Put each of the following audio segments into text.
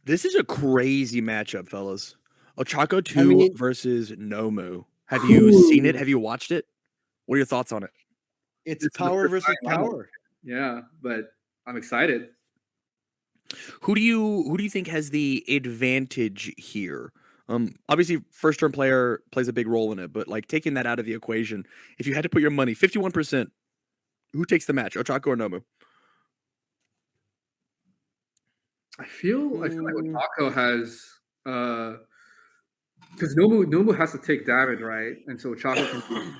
This is a crazy matchup, fellas. Ochako I 2 mean, versus Nomu. Have you seen it? Ooh, Have you watched it? What are your thoughts on it? it's this is the power first versus time I'm watching. power. Yeah, but I'm excited. Who do you think has the advantage here? Obviously, first turn player plays a big role in it, but like taking that out of the equation, if you had to put your money, 51%, who takes the match, Ochako or Nomu? I feel like Mm, Otako has because Nomu has to take damage, right? And so Ochako can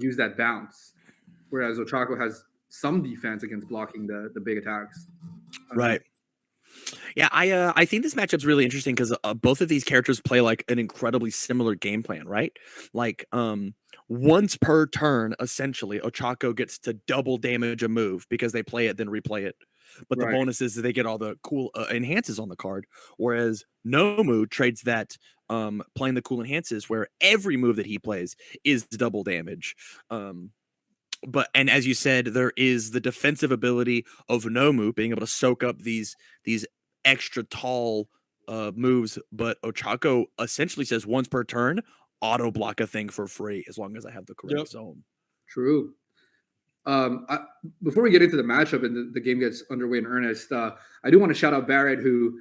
use that bounce, whereas Ochako has some defense against blocking the big attacks. I don't know. Right. Yeah, I think this matchup's really interesting because both of these characters play like an incredibly similar game plan, right? Like, once per turn, essentially, Ochako gets to double damage a move because they play it then replay it. But the Right, bonus is that they get all the cool enhances on the card, whereas Nomu trades that playing the cool enhances where every move that he plays is double damage. But and as you said, there is the defensive ability of Nomu being able to soak up these extra tall moves, but Ochako essentially says once per turn, auto block a thing for free as long as I have the correct yep. zone. true. Before we get into the matchup and the game gets underway in earnest, I do want to shout out Barrett, who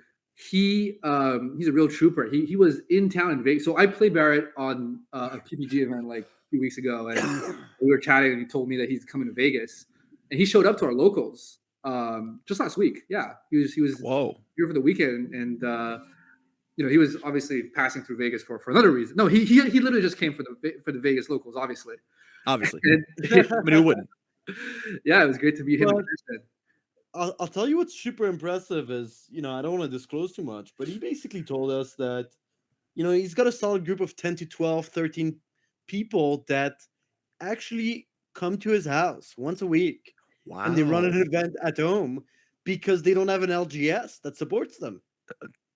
he's a real trooper. He was in town in Vegas. So I played Barrett on a PPG event like a few weeks ago, and we were chatting, and he told me that he's coming to Vegas, and he showed up to our locals just last week. Yeah, he was Whoa. here for the weekend, and he was obviously passing through Vegas for another reason. No, he literally just came for the Vegas locals, obviously. Obviously. And, I mean, who wouldn't? yeah, it was great to meet him in But person. I'll tell you what's super impressive is, I don't want to disclose too much, but he basically told us that, he's got a solid group of 10 to 12, 13 people that actually come to his house once a week and they run Wow. an event at home because they don't have an LGS that supports them.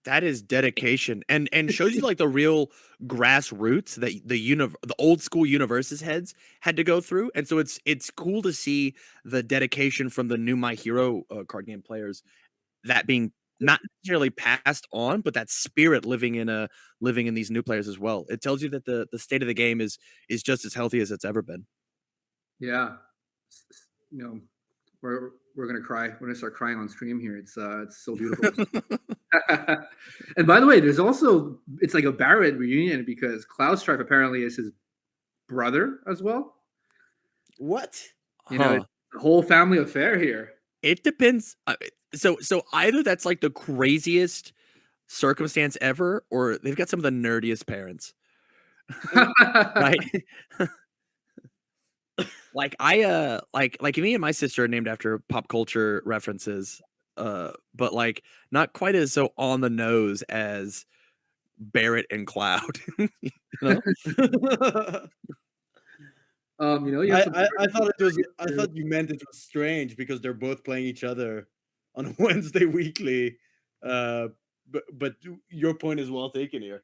That is dedication and shows you like the real grassroots that the old school universes heads had to go through. And so it's cool to see the dedication from the new My Hero card game players that being not necessarily passed on, but that spirit living in these new players as well. It tells you that the state of the game is just as healthy as it's ever been. Yeah, you know, we're gonna cry. We're gonna start crying on stream here. It's so beautiful. And by the way, it's like a Barrett reunion because Cloud Strife apparently is his brother as well. What? Huh. It's a whole family affair here. It depends. So either that's like the craziest circumstance ever, or they've got some of the nerdiest parents, right? Like like me and my sister are named after pop culture references, but like not quite as so on the nose as Barrett and Cloud. You know? You have some. I thought it was I thought you meant it was strange because they're both playing each other on Wednesday weekly. Uh, but your point is well taken here.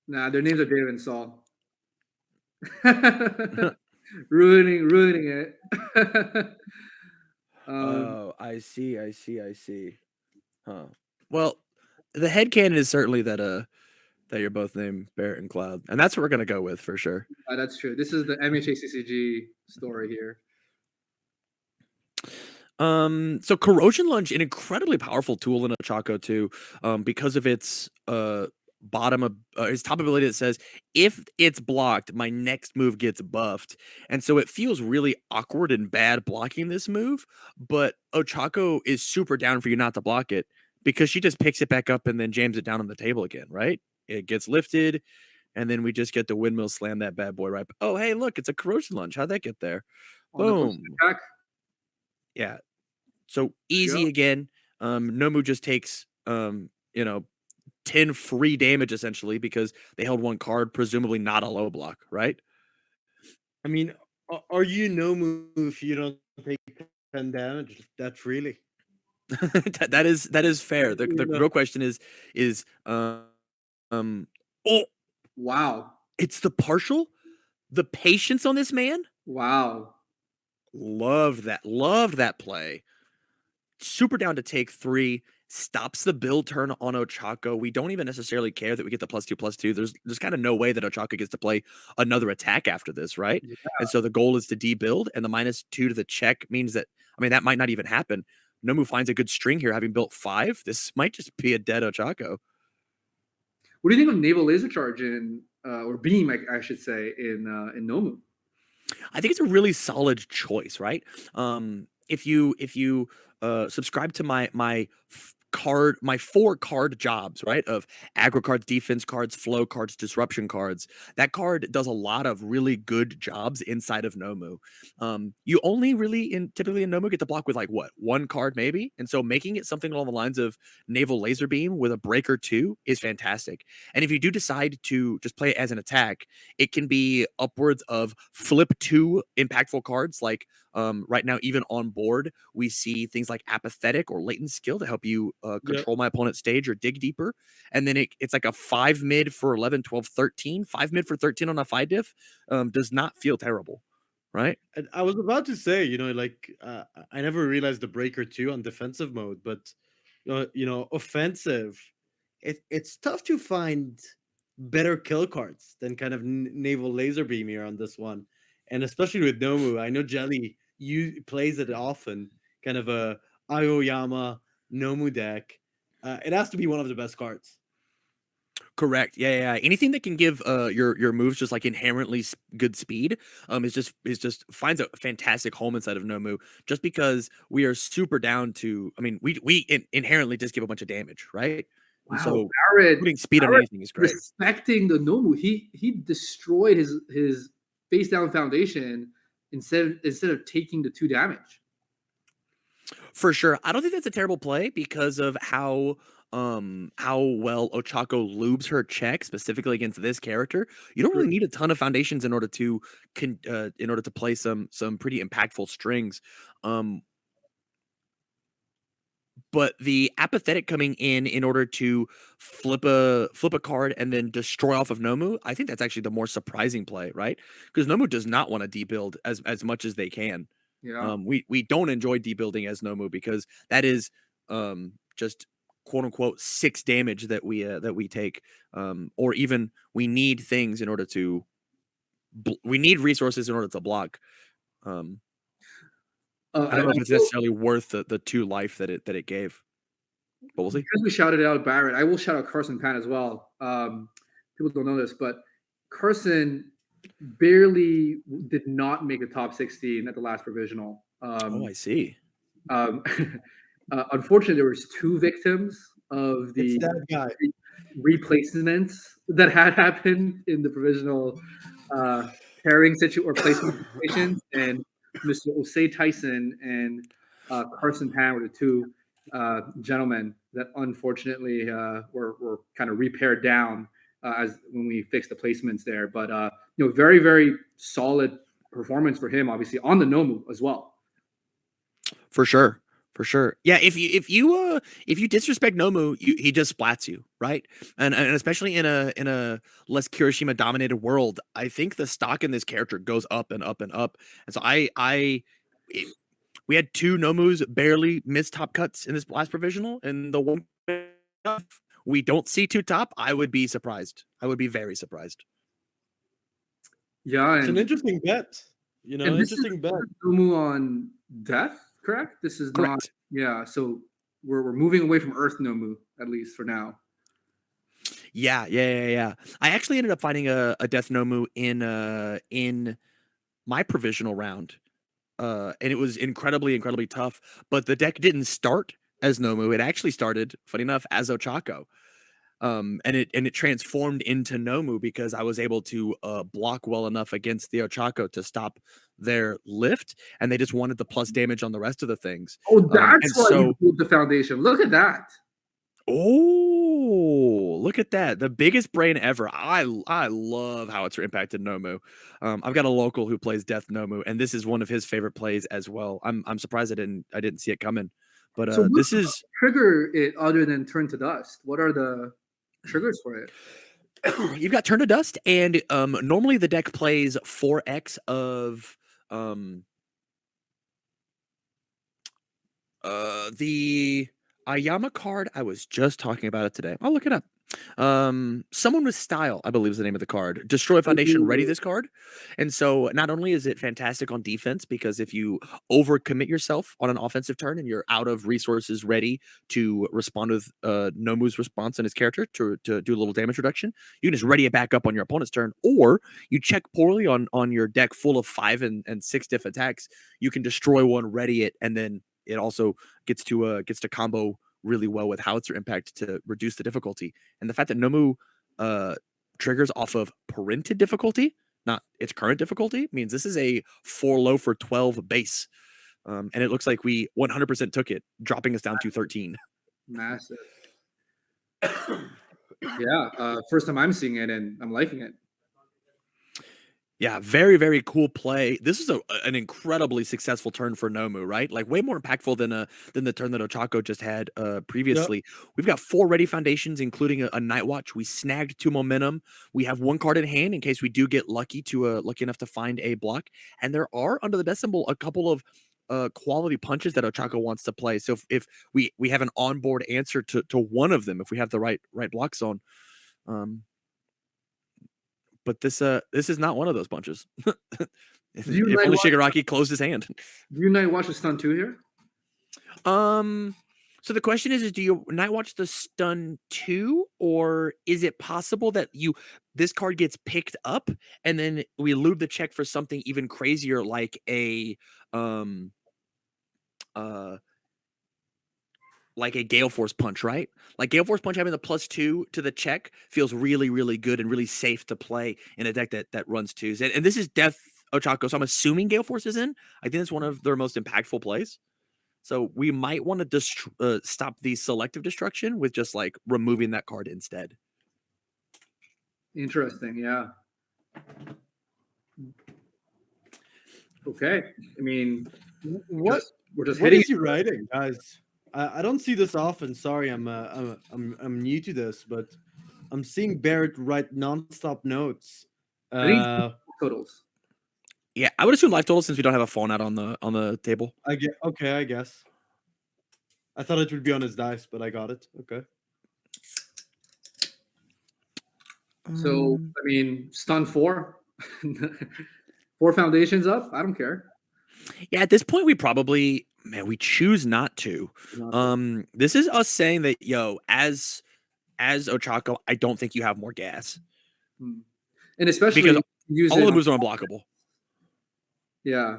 Nah, their names are David and Saul. ruining it. Oh, I see. Huh. Well, the headcanon is certainly that you're both named Barrett and Cloud, and that's what we're gonna go with for sure. That's true. This is the MHACCG story here. So corrosion lunge, an incredibly powerful tool in Ochako too, because of its its top ability that says if it's blocked, my next move gets buffed, and so it feels really awkward and bad blocking this move. But Ochako is super down for you not to block it because she just picks it back up and then jams it down on the table again, right? It gets lifted, and then we just get the windmill slam that bad boy right. Oh, hey, look, it's a corrosion lunge. How'd that get there? On the push Boom. attack. Yeah, so There you easy go. again. Nomu just takes 10 free damage essentially because they held one card, presumably not a low block, right? I mean, are you no move if you don't take 10 damage that freely? that is fair. The You know, real question is um oh, Wow. it's the partial, the patience on this man. Wow. Loved that play. super down to take 3, stops the build turn on Ochako. We don't even necessarily care that we get the +2/+2. There's kind of no way that Ochako gets to play another attack after this, right? Yeah. And so the goal is to debuild, and the -2 to the check means that, I mean, that might not even happen. Nomu finds a good string here, having built 5. This might just be a dead Ochako. What do you think of naval laser charge or beam, I should say, in Nomu? I think it's a really solid choice, right? If you subscribe to my 4 card jobs, right? Of aggro cards, defense cards, flow cards, disruption cards. That card does a lot of really good jobs inside of Nomu. You only really typically in Nomu get to block with like what, 1 card maybe, and so making it something along the lines of naval laser beam with a breaker 2 is fantastic. And if you do decide to just play it as an attack, it can be upwards of flip 2 impactful cards. Like right now, even on board, we see things like apathetic or latent skill to help you Yeah. control my opponent's stage or dig deeper. And then it's like a 5 mid for 11, 12, 13. 5 mid for 13 on a 5 diff does not feel terrible, right? And I was about to say, like I never realized the breaker 2 on defensive mode, but offensive, it's tough to find better kill cards than kind of naval laser beam here on this one, and especially with Nomu. I know Jelly plays it often, kind of a Aoyama Nomu deck. It has to be one of the best cards. Correct. Yeah. Anything that can give your moves just like inherently good speed is just finds a fantastic home inside of Nomu. Just because we are super down to, I mean, we inherently just give a bunch of damage, right? And Wow, so Barrett, putting speed on Barrett anything is great. respecting the Nomu. He destroyed his face down foundation instead of taking the 2 damage. For sure. I don't think that's a terrible play because of how well Ochako lubes her check specifically against this character. You don't really need a ton of foundations in order to play some pretty impactful strings. Um but the apathetic coming in order to flip a card and then destroy off of Nomu, I think that's actually the more surprising play, right? Because Nomu does not want to debuild as much as they can. Yeah. We don't enjoy debuilding as Nomu because that is just quote unquote 6 damage that we take, or even we need things in order to we need resources in order to block. I don't know if it's necessarily worth the 2 life that it gave, but we'll see. Because we shouted out Barrett, I will shout out Carson Pan as well. People don't know this, but Carson barely did not make the top 16 at the last provisional. Oh, I see. Unfortunately, there was 2 victims of the It's that guy. replacements that had happened in the provisional pairing or placement situations, and Mr. Osei Tyson and Carson Pan were the 2 gentlemen that unfortunately were kind of repaired down as when we fixed the placements there. But very, very solid performance for him, obviously on the Nomu as well. For sure. For sure. Yeah, if you disrespect Nomu, he just splats you, right? And especially in a less Kirishima dominated world, I think the stock in this character goes up and up and up. And so we had 2 Nomus barely miss top cuts in this last provisional, and the one we don't see 2 top, I would be surprised. I would be very surprised. Yeah, It's an interesting bet. and this Interesting bet. Nomu on death, correct? This is not. Correct. Yeah, so we're moving away from Earth Nomu at least for now. Yeah. I actually ended up finding a Death Nomu in my provisional round. And it was incredibly, incredibly tough. But the deck didn't start as Nomu. It actually started, funny enough, as Ochako. And it transformed into Nomu because I was able to block well enough against the Ochako to stop their lift, and they just wanted the plus damage on the rest of the things. Oh, that's and why so you built the foundation. Look at that. Oh, look at that. The biggest brain ever. I love how it's impacted Nomu. I've got a local who plays Death Nomu, and this is one of his favorite plays as well. I'm surprised I didn't see it coming. But So this is trigger it other than turn to dust. What are the triggers for it? you've got Turn to Dust, and normally the deck plays 4x of The Ayama card, I was just talking about it today. I'll look it up. Someone with style, I believe is the name of the card. Destroy Foundation, ready this card. And so not only is it fantastic on defense, because if you overcommit yourself on an offensive turn and you're out of resources ready to respond with Nomu's response and his character to do a little damage reduction, you can just ready it back up on your opponent's turn. Or you check poorly on your deck full of 5 and 6 diff attacks, you can destroy one, ready it, and then it also gets to combo really well with howitzer impact to reduce the difficulty. And the fact that Nomu triggers off of parented difficulty, not its current difficulty, means this is a 4 low for 12 base. And it looks like we 100% took it, dropping us down to 13. Massive. Yeah, first time I'm seeing it, and I'm liking it. Yeah, very, very cool play. This is an incredibly successful turn for Nomu, right? Like way more impactful than the turn that Ochako just had previously. Yep. We've got 4 ready foundations, including a Night Watch. We snagged 2 momentum. We have 1 card in hand in case we do get lucky enough to find a block. And there are under the death symbol a couple of quality punches that Ochako wants to play. So if we have an onboard answer to one of them, if we have the right block zone. But this is not one of those punches. If only Shigaraki closed his hand. Do you Night Watch the stun 2 here? So the question is do you Night Watch the stun 2, or is it possible that this card gets picked up and then we loop the check for something even crazier like a Gale Force punch, right? Like Gale Force punch having the +2 to the check feels really, really good and really safe to play in a deck that runs 2s. And this is Death Ochako, so I'm assuming Gale Force is in. I think it's one of their most impactful plays. So we might want to stop the selective destruction with just like removing that card instead. Interesting, yeah. Okay, I mean, we're just hitting. What is he writing, guys? I don't see this often. Sorry, I'm new to this, but I'm seeing Barrett write nonstop notes. I think totals. Yeah, I would assume life totals since we don't have a phone out on the table. I guess. I thought it would be on his dice, but I got it. Okay. So I mean, stun 4, 4 foundations up. I don't care. Yeah, at this point, we probably. Man, we choose not to. This is us saying that, as Ochako, I don't think you have more gas. And especially because all of the moves are unblockable. Yeah.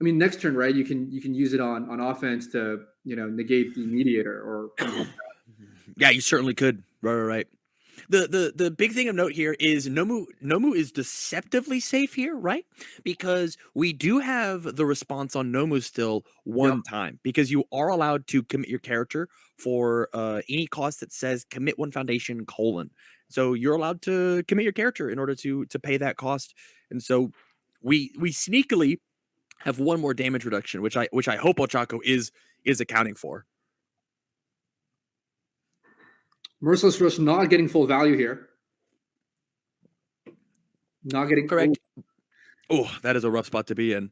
I mean, next turn, right? You can use it on offense to, negate the mediator or. Yeah, you certainly could. Right. The big thing of note here is Nomu is deceptively safe here, right? Because we do have the response on Nomu still one time, because you are allowed to commit your character for any cost that says commit 1 foundation : So you're allowed to commit your character in order to pay that cost. And so we sneakily have 1 more damage reduction, which I hope Ochako is accounting for. Merciless Rush not getting full value here. Not getting correct. Oh, that is a rough spot to be in.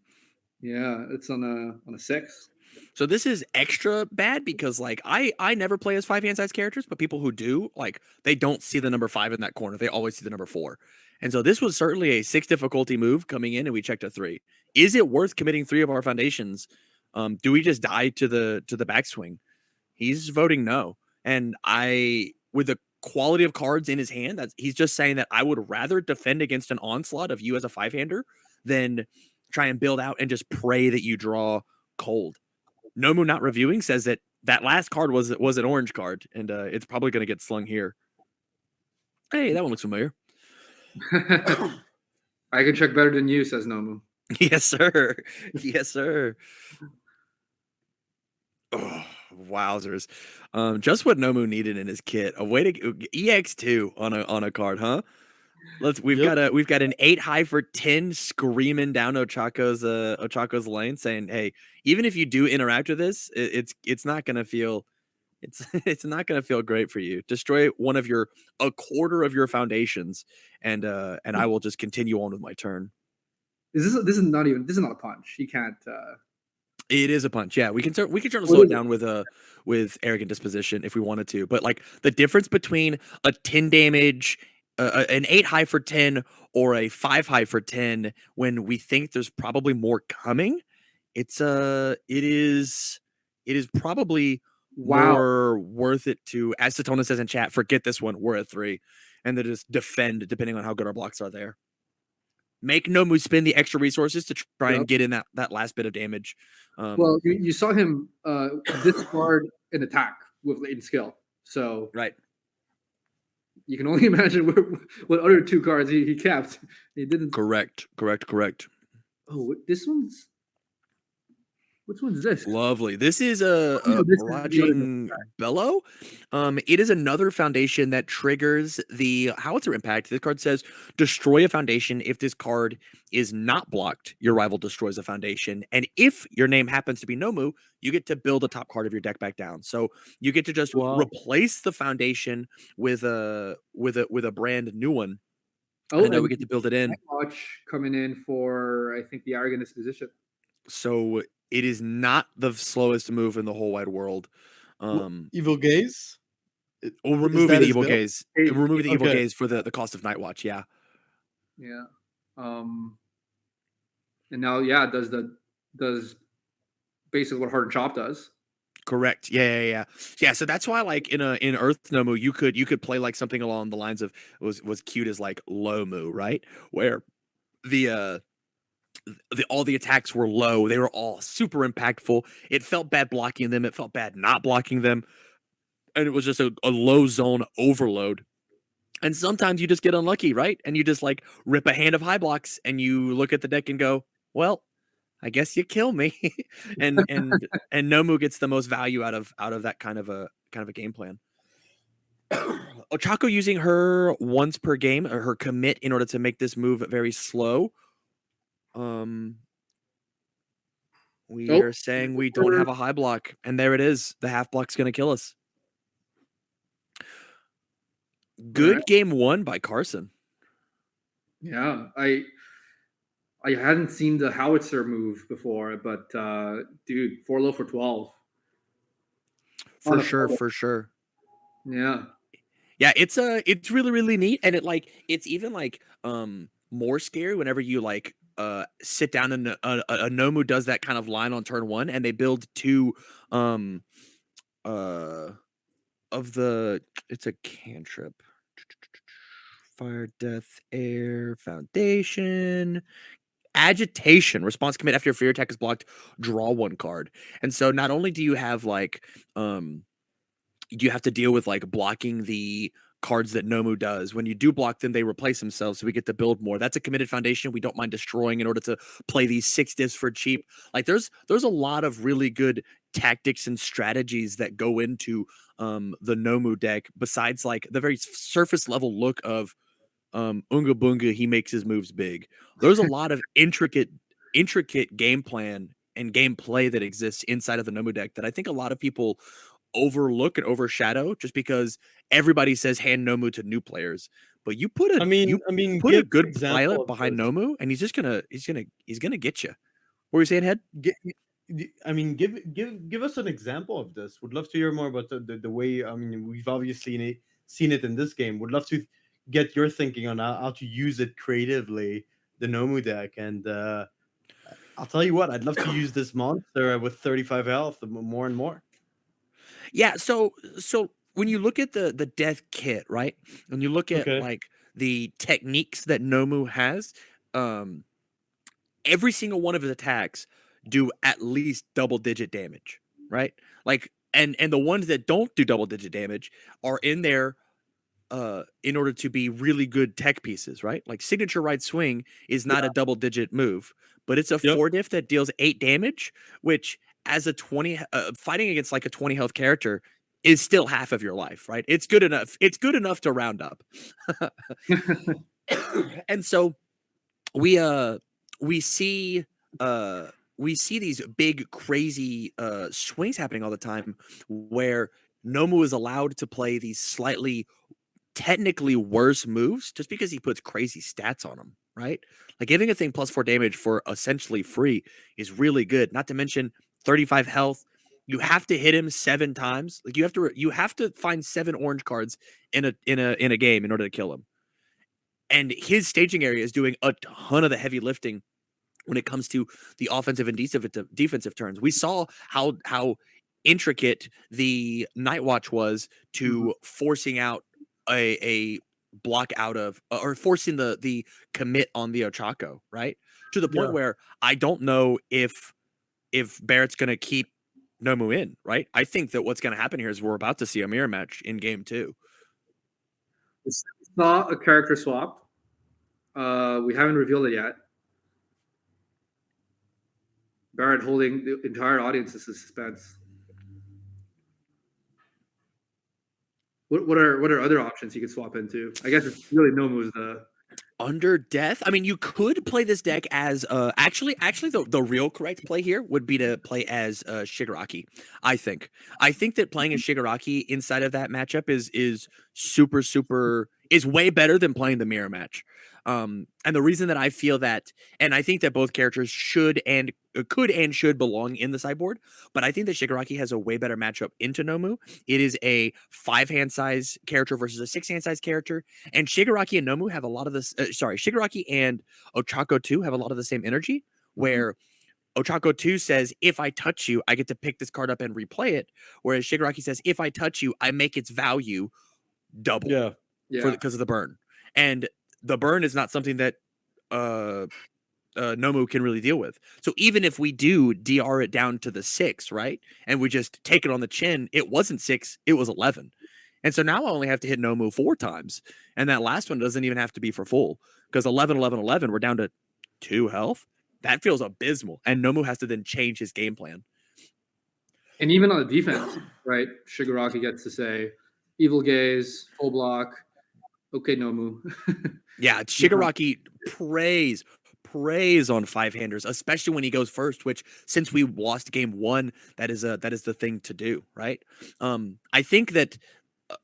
Yeah, it's on a 6. So this is extra bad because like I never play as 5 hand size characters, but people who do, like, they don't see the number 5 in that corner. They always see the number 4. And so this was certainly a 6 difficulty move coming in, and we checked a 3. Is it worth committing 3 of our foundations? Do we just die to the backswing? He's voting no. And with the quality of cards in his hand, he's just saying that I would rather defend against an onslaught of you as a 5-hander than try and build out and just pray that you draw cold. Nomu not reviewing says that last card was an orange card, and it's probably going to get slung here. Hey, that one looks familiar. I can check better than you, says Nomu. Yes, sir. Yes, sir. Oh, wowzers. Just what Nomu needed in his kit. A way to EX2 on a card, huh? We've got an 8 high for 10 screaming down Ochako's lane, saying, hey, even if you do interact with this, it's not gonna feel it's not gonna feel great for you. Destroy a quarter of your foundations, and I will just continue on with my turn. This is not a punch. You can't It is a punch. Yeah, we can turn to What slow it is it? down with arrogant disposition if we wanted to. But like the difference between a 10 damage, an 8 high for 10 or a 5 high for 10 when we think there's probably more coming, it is probably Wow. more worth it to, as Satona says in chat, forget this one, we're at 3, and then just defend depending on how good our blocks are there. Make Nomu spend the extra resources to try Yep. and get in that last bit of damage. Well, you saw him discard an attack with latent skill, so Right. you can only imagine what other 2 cards he kept. He didn't. Correct. Oh, which one's this? Lovely. This is a, Oh, no, a this is the other. barraging bellow. It is another foundation that triggers the howitzer impact. This card says destroy a foundation. If this card is not blocked, your rival destroys a foundation. And if your name happens to be Nomu, you get to build a top card of your deck back down. So you get to just Wow. replace the foundation with a brand new one. Oh, And then we and get to build it in. Watch coming in for, I think, the arrogant disposition. So it is not the slowest move in the whole wide world. Evil Gaze? Removing that the his evil build? gaze, Hey, removing the evil okay. gaze for the cost of Night Watch. Yeah, Yeah. And now, yeah, does basically what Hard and Chop does. correct. Yeah. So that's why, like in Earth Nomu, you could play like something along the lines of was cute as like low moo, right? Where the all the attacks were low, they were all super impactful. It felt bad blocking them. It felt bad not blocking them, and it was just a low zone overload. And sometimes you just get unlucky, right? And you just like rip a hand of high blocks and you look at the deck and go, well, I guess you kill me. and Nomu gets the most value out of that kind of a game plan. Ochako using her once per game or her commit in order to make this move very slow. We Oh, are saying we don't have a high block, and there it is. The half block's gonna kill us. Good right. game won by Carson. Yeah, I hadn't seen the howitzer move before, but dude, 4 low for 12. For sure. Yeah. Yeah, it's really really neat, and it's even like more scary whenever you like sit down and a Nomu does that kind of line on turn 1 and they build 2 um uh of the it's a cantrip. Fire, death, air, foundation, agitation. Response commit after your fear attack is blocked, draw 1 card. And so not only do you have like you have to deal with like blocking the cards that Nomu does. When you do block them, they replace themselves, so we get to build more. That's a committed foundation we don't mind destroying in order to play these 6 diffs for cheap. Like there's a lot of really good tactics and strategies that go into the Nomu deck besides like the very surface level look of Unga Bunga, he makes his moves big. There's a lot of intricate game plan and gameplay that exists inside of the Nomu deck that I think a lot of people overlook and overshadow just because everybody says hand Nomu to new players. But you put a Give good example pilot of behind this. Nomu, and he's gonna get you. What were you saying, Head? Give us an example of this. Would love to hear more about the way. I mean, we've obviously seen it in this game. Would love to get your thinking on how to use it creatively, the Nomu deck. And I'll tell you what, I'd love to use this monster with 35 health more and more. Yeah, so when you look at the death kit, right? When you look at Okay. like the techniques that Nomu has, um, every single one of his attacks do at least double digit damage, right? Like and the ones that don't do double digit damage are in there in order to be really good tech pieces, right? Like signature right swing is not a double digit move, but it's a Yep. 4 diff that deals 8 damage, which as a 20 fighting against like a 20 health character is still half of your life, right? It's good enough. It's good enough to round up. And so we we see we see these big crazy swings happening all the time where Nomu is allowed to play these slightly technically worse moves just because he puts crazy stats on them, right? Like giving a thing +4 damage for essentially free is really good. Not to mention 35 health. You have to hit him 7 times. Like you have to find 7 orange cards in a game in order to kill him. And his staging area is doing a ton of the heavy lifting when it comes to the offensive and defensive turns. We saw how intricate the Night Watch was to forcing out a block out of or forcing the commit on the Ochako, right? To the point where I don't know if Barrett's going to keep Nomu in, right? I think that what's going to happen here is we're about to see a mirror match in game 2. We saw a character swap. We haven't revealed it yet. Barrett holding the entire audience in suspense. What are other options he could swap into? I guess it's really Nomu's the Under death. I mean, you could play this deck as actually the real correct play here would be to play as Shigaraki. I think that playing as Shigaraki inside of that matchup is super is way better than playing the mirror match. And the reason that I feel that, and I think that both characters should and could and should belong in the sideboard, but I think that Shigaraki has a way better matchup into Nomu. It is a 5-hand size character versus a 6-hand size character, and Shigaraki and Nomu have a lot of this. Shigaraki and Ochako 2 have a lot of the same energy, where Ochako 2 says, if I touch you, I get to pick this card up and replay it, whereas Shigaraki says, if I touch you, I make its value double. Yeah. Because of the burn. And the burn is not something that Nomu can really deal with. So even if we do DR it down to the 6, right, and we just take it on the chin, it wasn't 6, it was 11. And so now I only have to hit Nomu 4 times. And that last one doesn't even have to be for full, because 11, 11, 11, we're down to 2 health. That feels abysmal. And Nomu has to then change his game plan. And even on the defense, right, Shigaraki gets to say, evil gaze, full block, okay, Nomu. Yeah, Shigaraki prays on 5-handers, especially when he goes first, which since we lost game 1, that is the thing to do, right? I think that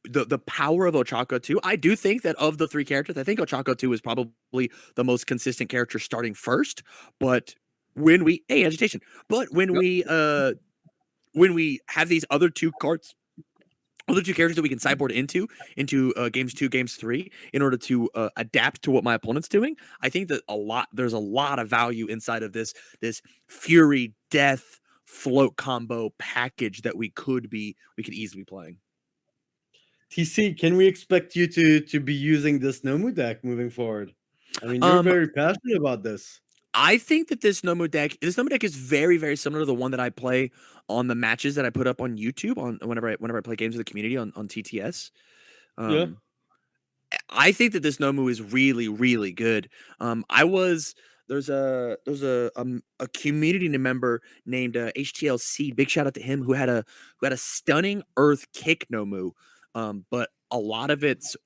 the power of Ochako 2, I do think that of the 3 characters, I think Ochako 2 is probably the most consistent character starting first, but when we agitation. But when we have these other 2 cards, other 2 characters that we can sideboard into games 2, games 3, in order to adapt to what my opponent's doing, I think that there's a lot of value inside of this Fury Death float combo package that we could easily be playing. TC, can we expect you to be using this Nomu deck moving forward? I mean, you're very passionate about this. I think that this Nomu deck is very, very similar to the one that I play on the matches that I put up on YouTube whenever I play games with the community on TTS. Yeah. I think that this Nomu is really, really good. There's a community member named HTLC. Big shout out to him who had a stunning Earth kick Nomu. But a lot of its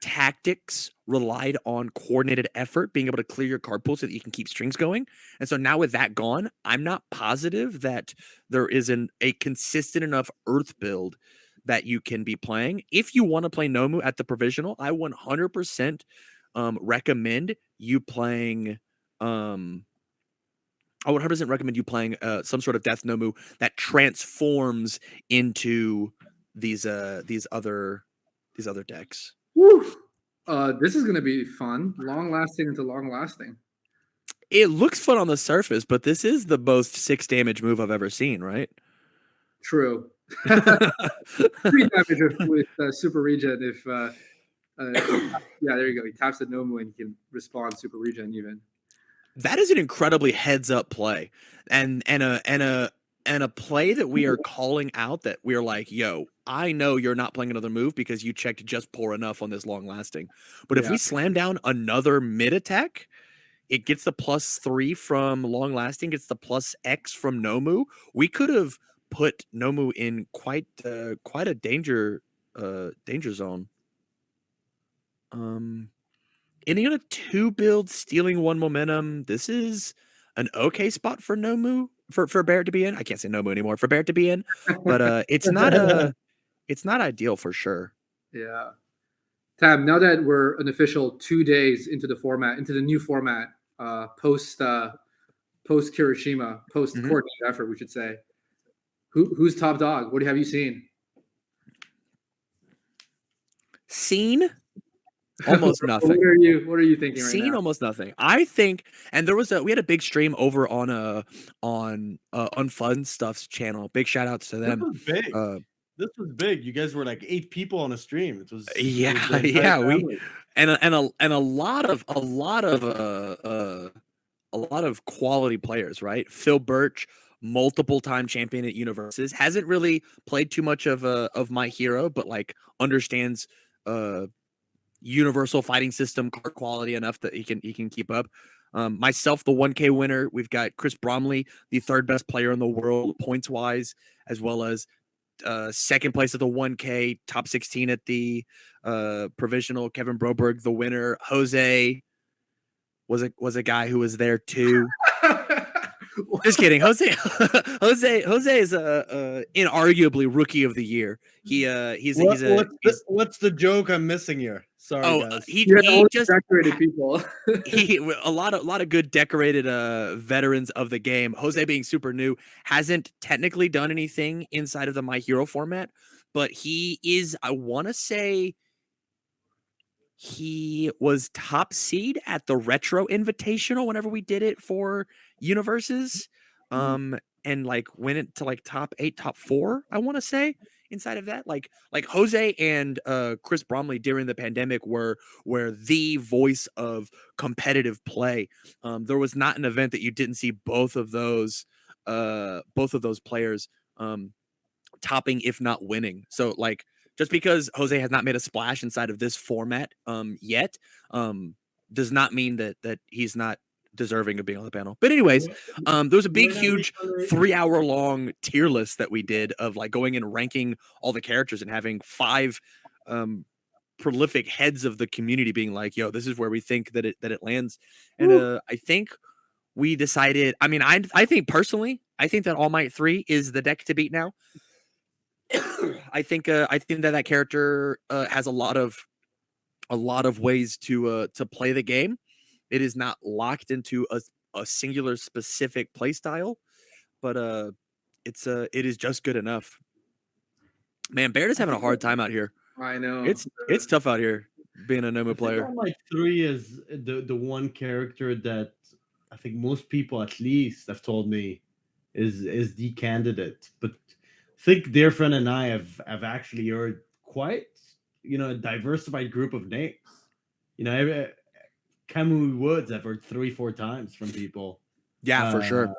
tactics relied on coordinated effort, being able to clear your card pool so that you can keep strings going. And so now with that gone, I'm not positive that there isn't a consistent enough Earth build that you can be playing. If you want to play Nomu at the provisional, I 100% recommend you playing I would 100% recommend you playing some sort of Death Nomu that transforms into these other decks. Woo! This is going to be fun. Long-lasting into long-lasting. It looks fun on the surface, but this is the most 6 damage move I've ever seen, right? True. 3 damage with Super Regen if yeah, there you go. He taps the Nomu and he can respond Super Regen even. That is an incredibly heads-up play. And a play that we are calling out, that we're like, yo, I know you're not playing another move because you checked just poor enough on this long lasting. But if we slam down another mid attack, it gets the +3 from long lasting, gets the +X from Nomu. We could have put Nomu in quite a danger zone. In a 2 build, stealing 1 momentum, this is an okay spot for Nomu for Barrett to be in. I can't say Nomu anymore, for Barrett to be in, but it's not ideal for sure. Yeah. Tab, now that we're an official 2 days into the format, into the new format, post post Kirishima, post coordinated effort, we should say. Who's top dog? What have you seen? Seen almost nothing. What are you thinking right Seen now? almost nothing. I think, and we had a big stream over on Unfun Stuff's channel. Big shout outs to This them. was big. This was big. You guys were like 8 people on a stream. It was the entire Yeah, family. a lot of quality players, right? Phil Birch, multiple time champion at Universes, hasn't really played too much of My Hero, but like understands universal fighting system card quality enough that he can keep up. Myself, the 1K winner. We've got Chris Bromley, the third best player in the world points wise, as well as second place at the 1K, top 16 at the provisional. Kevin Broberg, the winner. Jose was a guy who was there too. Just kidding. Jose is inarguably rookie of the year. What's the joke I'm missing here? Sorry, guys. He just decorated people. a lot of good decorated veterans of the game. Jose being super new, hasn't technically done anything inside of the My Hero format, but he is, I want to say, he was top seed at the Retro Invitational whenever we did it for Universes. And like went into like top 8, top 4, I want to say, inside of that. Like Jose and Chris Bromley during the pandemic were the voice of competitive play. There was not an event that you didn't see both of those players topping, if not winning. So like, just because Jose has not made a splash inside of this format yet, does not mean that he's not deserving of being on the panel. But anyways, there was a big, huge 3-hour long tier list that we did of like going and ranking all the characters and having 5 prolific heads of the community being like, yo, this is where we think that it lands. And I think we decided, I mean, I think personally, I think that All Might 3 is the deck to beat now. I think that character has a lot of ways to play the game. It is not locked into a singular specific play style, but it is just good enough. Man, Baird is having a hard time out here. I know it's tough out here being a Nomu player. All Might 3 is the one character that I think most people at least have told me is the candidate, but I think dear friend and I have actually heard quite a diversified group of names. Camus Woods I've heard 3-4 times from people. Yeah, for sure.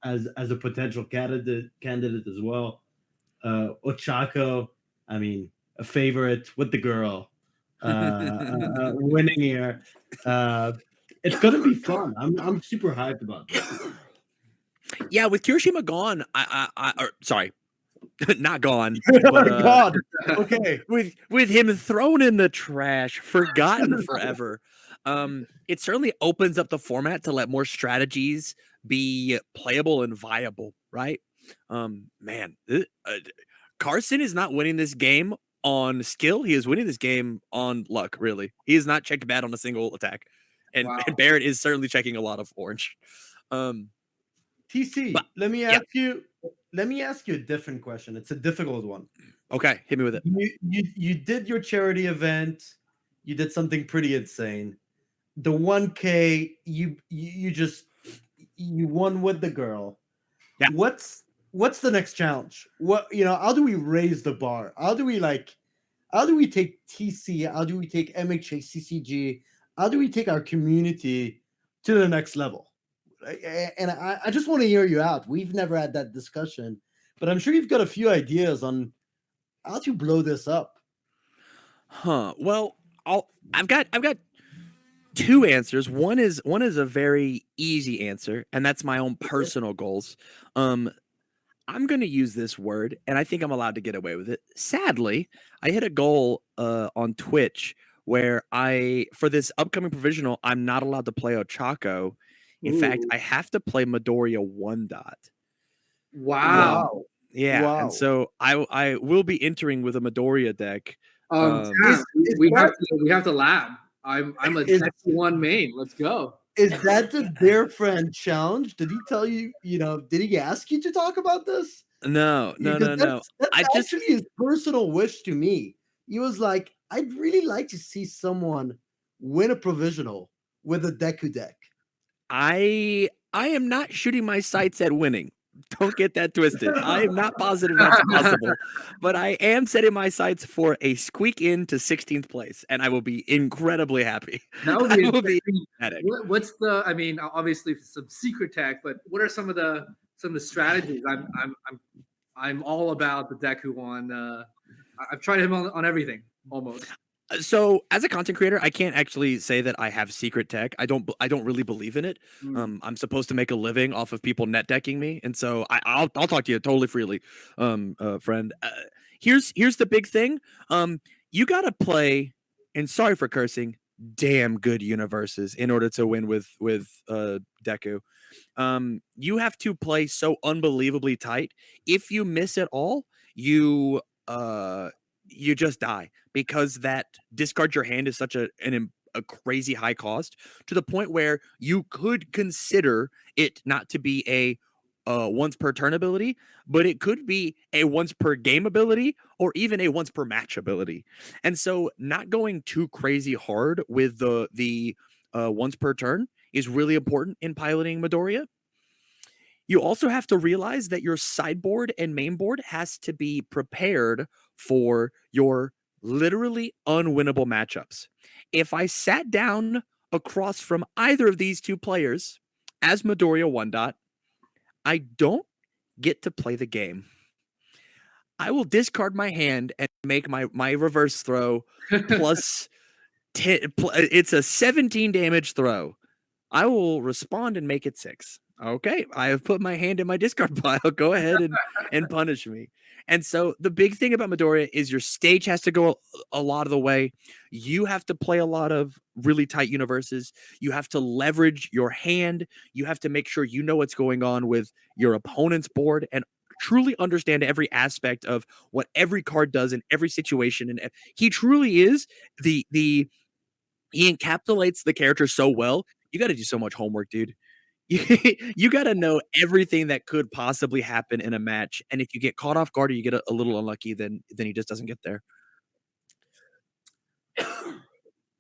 As a potential candidate as well. Ochako, I mean, a favorite with the girl winning here. It's gonna be fun. I'm super hyped about this. Yeah, with Kirishima gone, sorry. Not gone. But, God. Okay. With him thrown in the trash, forgotten forever. It certainly opens up the format to let more strategies be playable and viable, right? Man, Carson is not winning this game on skill. He is winning this game on luck, really. He is not checked bad on a single attack. And Barrett is certainly checking a lot of orange. TC, let me ask you a different question. It's a difficult one. Okay, hit me with it. You did your charity event. You did something pretty insane. The 1K, you won with the girl. Yeah. What's the next challenge? How do we raise the bar? How do we take TC? How do we take MHA CCG? How do we take our community to the next level? And I just want to hear you out. We've never had that discussion, but I'm sure you've got a few ideas on how to blow this up. Well, I've got 2 answers. One is a very easy answer, and that's my own personal goals. I'm going to use this word, and I think I'm allowed to get away with it. Sadly, I hit a goal on Twitch where for this upcoming provisional, I'm not allowed to play Ochako. In fact, I have to play Midoriya 1 dot. Wow. Yeah. Wow. And so I will be entering with a Midoriya deck. We have to lab. I'm a Dex 1 main. Let's go. Is that the Dear Friend challenge? Did he tell you, did he ask you to talk about this? No, no, Because no, no. that's I just actually his personal wish to me. He was like, I'd really like to see someone win a provisional with a Deku deck. I am not shooting my sights at winning. Don't get that twisted. I am not positive that's possible, but I am setting my sights for a squeak into 16th place, and I will be incredibly happy. That would I be will be interesting. ecstatic. What's the? I mean, obviously some secret tech, but what are some of the strategies? I'm all about the Deku one. I've tried him on everything almost. So, as a content creator, I can't actually say that I have secret tech. I don't really believe in it. I'm supposed to make a living off of people net decking me, and so I'll talk to you totally freely, friend. Here's the big thing. You gotta play, and sorry for cursing, damn good universes in order to win with Deku. You have to play so unbelievably tight. If you miss at all, you uh you just die because that discard your hand is such a crazy high cost to the point where you could consider it not to be a once per turn ability, but it could be a once per game ability or even a once per match ability. And so, not going too crazy hard with the once per turn is really important in piloting Midoriya. You also have to realize that your sideboard and main board has to be prepared for your literally unwinnable matchups. If I sat down across from either of these two players as Midoriya One Dot, I don't get to play the game. I will discard my hand and make my reverse throw plus 10. It's a 17 damage throw. I will respond and make it 6. Okay, I have put my hand in my discard pile. Go ahead and punish me. And so the big thing about Midoriya is your stage has to go a lot of the way. You have to play a lot of really tight universes. You have to leverage your hand. You have to make sure you know what's going on with your opponent's board and truly understand every aspect of what every card does in every situation. And he truly is the he encapsulates the character so well. You got to do so much homework, dude. You got to know everything that could possibly happen in a match, and if you get caught off guard or you get a little unlucky, then he just doesn't get there.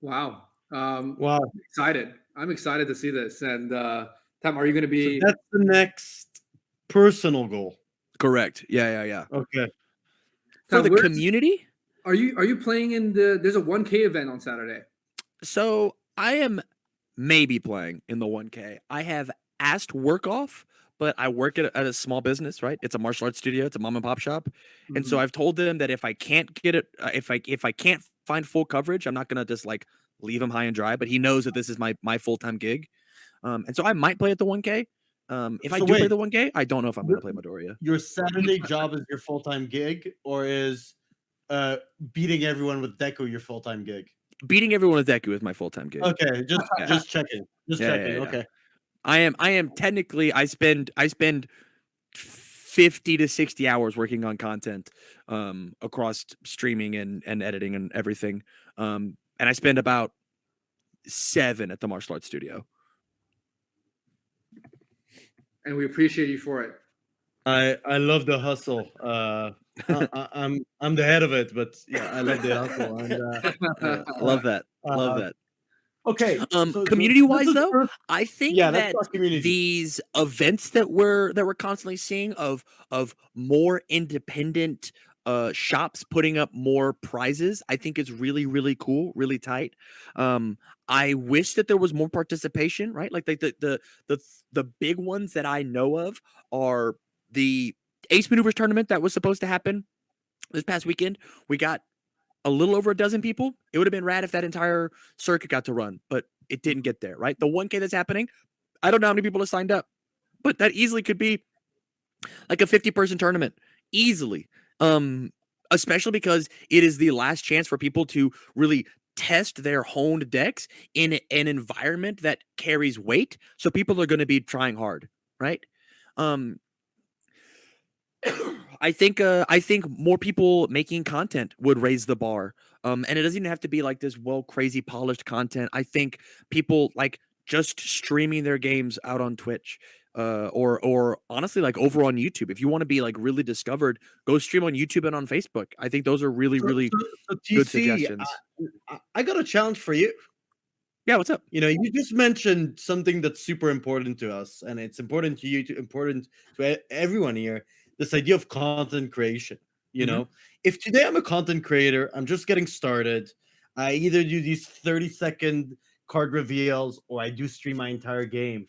Wow. Wow. I'm excited to see this. And Tom, are you going to So be? that's the next personal goal. Correct. Yeah. Okay. For Tom, the community, are you playing in the? There's a 1K event on Saturday. so I am maybe playing in the 1K. I have asked work off, but I work at a small business, right? It's a martial arts studio. It's a mom and pop shop, and so Mhm. I've told them that if I can't get it, if I can't find full coverage, I'm not gonna just like leave him high and dry. But he knows that this is my full time gig, and so I might play at the 1K. If I So do play wait, the 1K, I don't know if I'm gonna play Midoriya. your Saturday job is your full-time gig, or is beating everyone with Deku your full-time gig? Beating everyone with Deku is my full time gig. Okay, just Yeah. just checking. Just Yeah, checking. yeah. Okay. I am technically I spend 50 to 60 hours working on content across streaming and editing and everything. And I spend about 7 at the martial arts studio. And we appreciate you for it. I love the hustle. I'm the head of it, but yeah, I love the hustle. And Love that. Love that. okay. Community wise this is though, first- I think yeah, let's that talk community. these events that we're constantly seeing of more independent shops putting up more prizes, I think is really, really cool, really tight. I wish that there was more participation, right? Like the big ones that I know of are the Ace Maneuvers tournament that was supposed to happen this past weekend. We got a little over a dozen people. It would have been rad if that entire circuit got to run, but it didn't get there, right? The 1K that's happening, I don't know how many people have signed up, but that easily could be like a 50-person tournament. Easily. Especially because it is the last chance for people to really test their honed decks in an environment that carries weight. So people are going to be trying hard, right? I think more people making content would raise the bar. And it doesn't even have to be like this crazy polished content. I think people like just streaming their games out on Twitch, or honestly, like over on YouTube. If you want to be like really discovered, go stream on YouTube and on Facebook. I think those are really, So, really so, so good TC, suggestions. I got a challenge for you. Yeah, what's up? You know, you just mentioned something that's super important to us, and it's important to you, to important to everyone here. This idea of content creation. You Mhm. know, if today I'm a content creator, I'm just getting started. I either do these 30-second card reveals, or I do stream my entire game.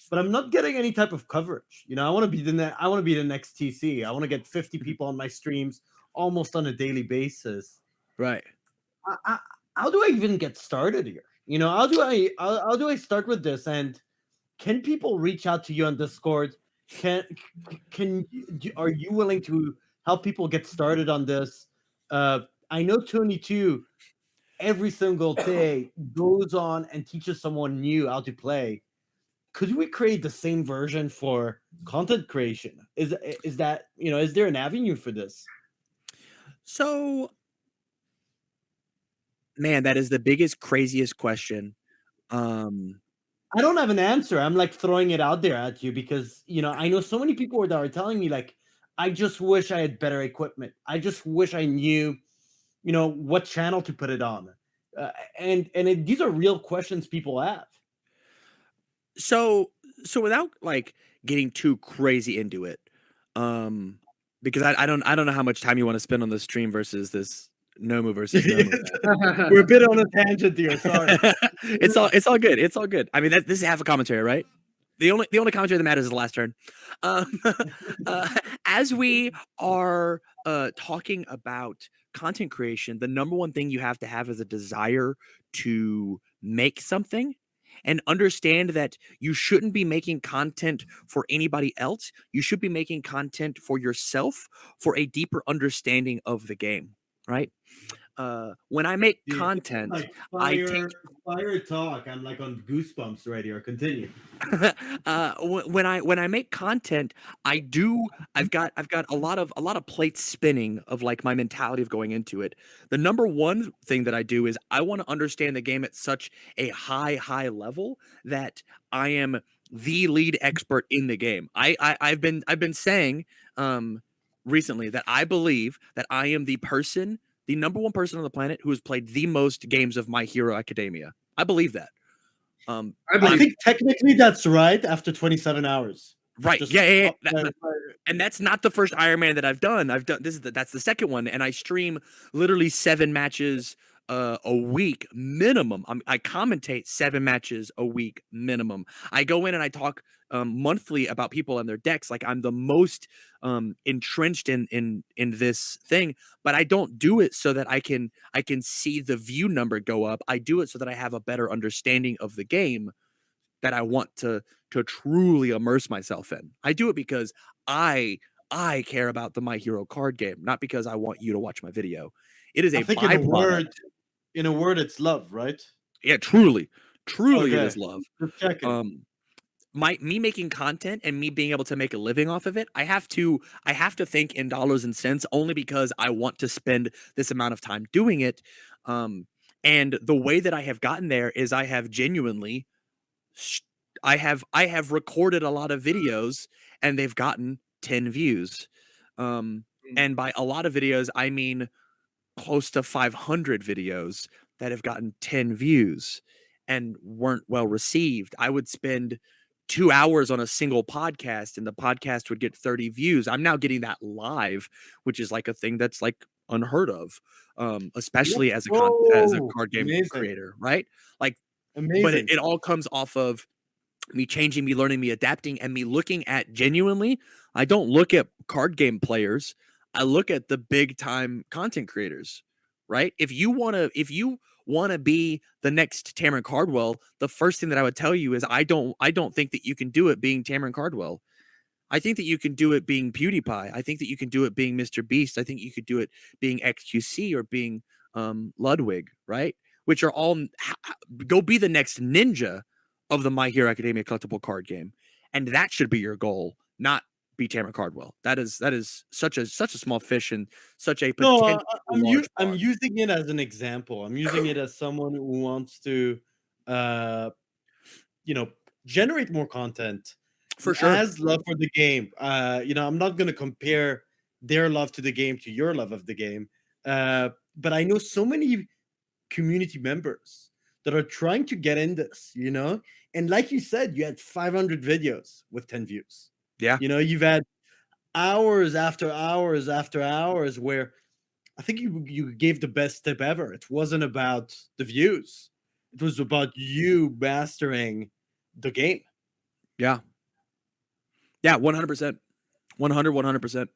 But I'm not getting any type of coverage. You know, I want to be I want to be the next TC. I want to get 50 people on my streams almost on a daily basis. Right. I, how do I even get started here? You know, how do I start with this? And can people reach out to you on Discord? Can are you willing to help people get started on this? I know Tony too. Every single day goes on and teaches someone new how to play. Could we create the same version for content creation? Is that, you know, is there an avenue for this? So, man, that is the biggest, craziest question. Um, I don't have an answer. I'm like throwing it out there at you because, you know, I know so many people that are telling me like, I just wish I had better equipment. I just wish I knew, you know, what channel to put it on. These are real questions people have. so so without like getting too crazy into it, um, because I don't know how much time you want to spend on the stream versus this Nomu versus Nomu. We're a bit on a tangent here. Sorry. It's all good. It's all good. I mean, this is half a commentary, right? The only commentary that matters is the last turn. Um, as we are talking about content creation, the number one thing you have to have is a desire to make something, and understand that you shouldn't be making content for anybody else. You should be making content for yourself, for a deeper understanding of the game, right? When I make Dude, content, like I take fire talk. I'm like on goosebumps right here. Continue. when I make content, I've got a lot of plates spinning of like my mentality of going into it. The number one thing that I do is I want to understand the game at such a high level that I am the lead expert in the game. I've been saying recently that I believe that I am the number one person on the planet who has played the most games of My Hero Academia. I believe that. I I believe think technically that's right after 27 hours. Right. Just Yeah. up there. And that's not the first Iron Man that I've done. That's the second one, and I stream literally 7 matches a week minimum. I commentate 7 matches a week minimum. I go in and I talk monthly about people and their decks. Like I'm the most entrenched in this thing, but I don't do it so that I can see the view number go up. I do it so that I have a better understanding of the game that I want to truly immerse myself in. I do it because I I care about the My Hero card game, not because I want you to watch my video. It is I a think byproduct. in a word, it's love, right? Yeah, truly, it Okay, is love. just checking. Um, my me making content and me being able to make a living off of it, I have to think in dollars and cents only because I want to spend this amount of time doing it. Um, and the way that I have gotten there is I have genuinely sh- I have recorded a lot of videos and they've gotten 10 views. Um, Mm. and by a lot of videos, I mean close to 500 videos that have gotten 10 views and weren't well received. I would spend 2 hours on a single podcast and the podcast would get 30 views. I'm now getting that live, which is like a thing that's like unheard of, Let's especially as a go. card game Amazing. creator, right? Like, but Amazing. it all comes off of me changing, me learning, me adapting, and me looking at genuinely. I don't look at card game players. I look at the big time content creators, right? If you wanna be the next Tamron Cardwell, the first thing that I would tell you is I don't think that you can do it being Tamron Cardwell. I think that you can do it being PewDiePie. I think that you can do it being Mr. Beast. I think you could do it being XQC or being Ludwig, right? Which are all go be the next ninja of the My Hero Academia collectible card game, and that should be your goal, not be Tamara Cardwell. That is such a small fish and such a No, potential large I'm pond. using it as an example. I'm using it as someone who wants to uh generate more content. For He sure. has love for the game. I'm not going to compare their love to the game to your love of the game. But I know so many community members that are trying to get in this. And like you said, you had 500 videos with 10 views. Yeah. You've had hours after hours after hours where I think you gave the best tip ever. It wasn't about the views. It was about you mastering the game. Yeah. Yeah, 100%. 100%.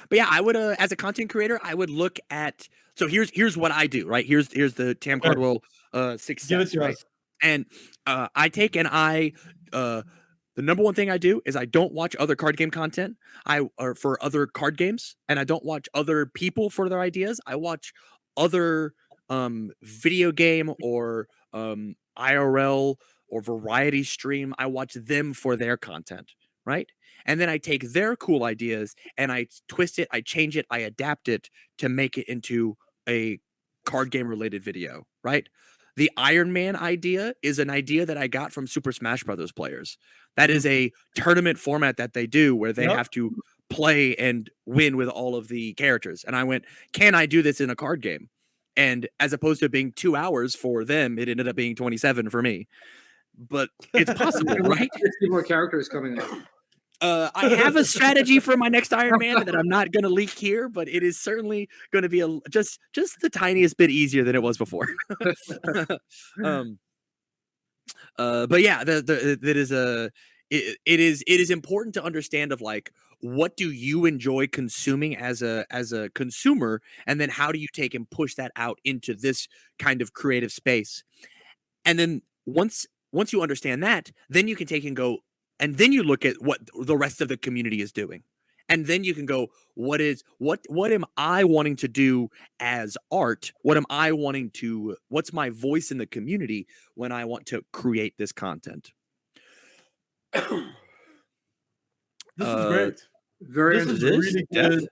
But yeah, I would as a content creator, I would look at so here's what I do, right? Here's the Tam Sure. Cardwell Give it success, to right? us. And I take and I the number one thing I do is I don't watch other card game content. Or for other card games, and I don't watch other people for their ideas. I watch other video game or IRL or variety stream. I watch them for their content, right? And then I take their cool ideas and I twist it, I change it, I adapt it to make it into a card game related video, right? The Iron Man idea is an idea that I got from Super Smash Brothers players. That is a tournament format that they do where they Yep. have to play and win with all of the characters. And I went, can I do this in a card game? And as opposed to it being 2 hours for them, it ended up being 27 for me. But it's possible, right? 50 more characters coming up. I have a strategy for my next Iron Man that I'm not going to leak here, but it is certainly going to be just the tiniest bit easier than it was before. But yeah, that is it is important to understand of like what do you enjoy consuming as a consumer, and then how do you take and push that out into this kind of creative space, and then once you understand that, then you can take and go and then you look at what the rest of the community is doing. And then you can go, what am I wanting to do as art? What's my voice in the community when I want to create this content? This is great. Very This is interesting. really good.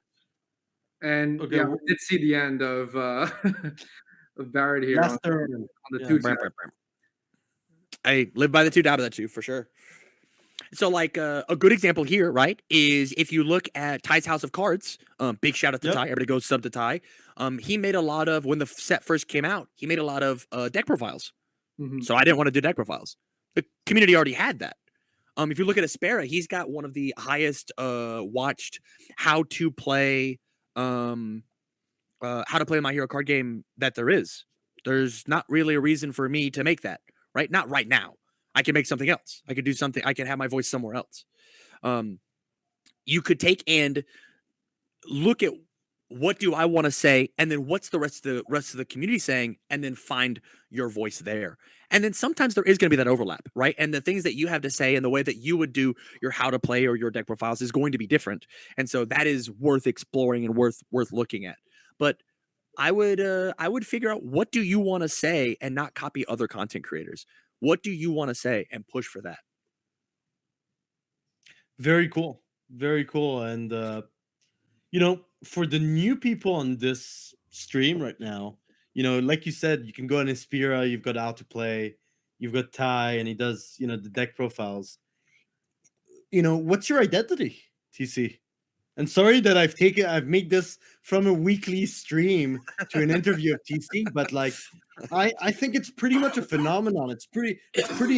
And Okay, yeah, we did see the end of of Barrett here on last turn. the Yeah. two Bram, chat. bram, bram. I live by the two, die by the two, for sure. So, like a good example here, right, is if you look at Ty's House of Cards. Big shout out to Yep. Ty. Everybody go sub to Ty. He made a lot of when the set first came out. He made a lot of deck profiles. Mhm. So I didn't want to do deck profiles. The community already had that. If you look at Aspera, he's got one of the highest watched how to play My Hero card game that there is. There's not really a reason for me to make that, right? Not right now. I can make something else. I could do something. I can have my voice somewhere else. You could take and look at what do I want to say, and then what's the rest of the community saying, and then find your voice there. And then sometimes there is going to be that overlap, right? And the things that you have to say and the way that you would do your how to play or your deck profiles is going to be different. And so that is worth exploring and worth looking at. But I would figure out what do you want to say and not copy other content creators. What do you want to say and push for that? Very cool. Very cool. And for the new people on this stream right now, like you said, you can go on Inspira, you've got How to Play, you've got Ty, and he does, the deck profiles. What's your identity, TC? And sorry that I've made this from a weekly stream to an interview of TC, but like I think it's pretty much a phenomenon. It's pretty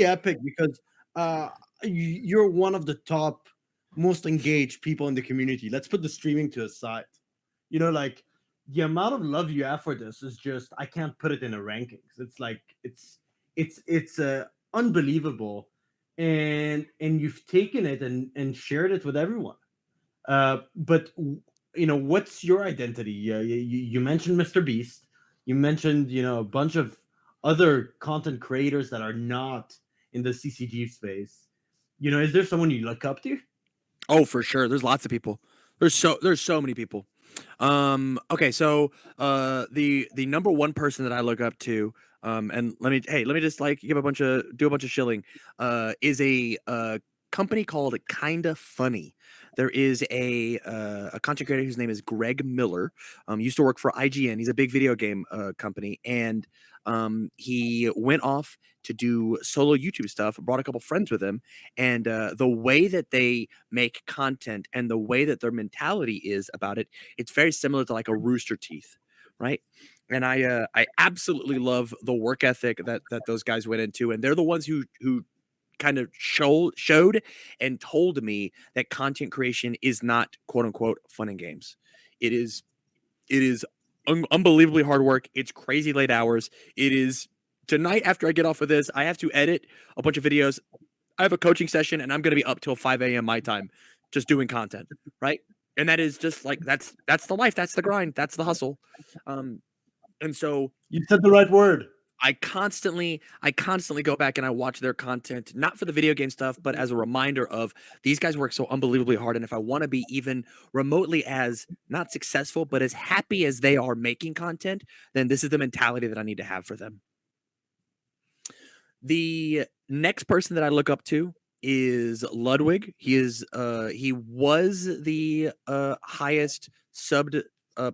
epic because you're one of the top most engaged people in the community. Let's put the streaming to a side. Like the amount of love you have for this is just I can't put it in a rankings. It's like it's unbelievable, and you've taken it and shared it with everyone. But what's your identity? You mentioned Mr. Beast. You mentioned a bunch of other content creators that are not in the CCG space. Is there someone you look up to? Oh, for sure. There's lots of people. There's so many people. Okay, so the number one person that I look up to, and let me just like do a bunch of shilling, is a company called Kinda Funny. There is a content creator whose name is Greg Miller. Used to work for IGN. He's a big video game company, and He went off to do solo YouTube stuff, brought a couple friends with him, and the way that they make content and the way that their mentality is about it, it's very similar to like a Rooster Teeth, right? And I absolutely love the work ethic that those guys went into, and they're the ones who kind of showed and told me that content creation is not quote unquote fun and games. It is unbelievably hard work. It's crazy late hours. It is tonight after I get off of this, I have to edit a bunch of videos. I have a coaching session and I'm going to be up till 5 a.m. my time just doing content, right? And that is just like that's the life, that's the grind, that's the hustle. And so You said the right word. I constantly go back and I watch their content, not for the video game stuff, but as a reminder of these guys work so unbelievably hard. And if I want to be even remotely as not successful, but as happy as they are making content, then this is the mentality that I need to have for them. The next person that I look up to is Ludwig. He was the highest subbed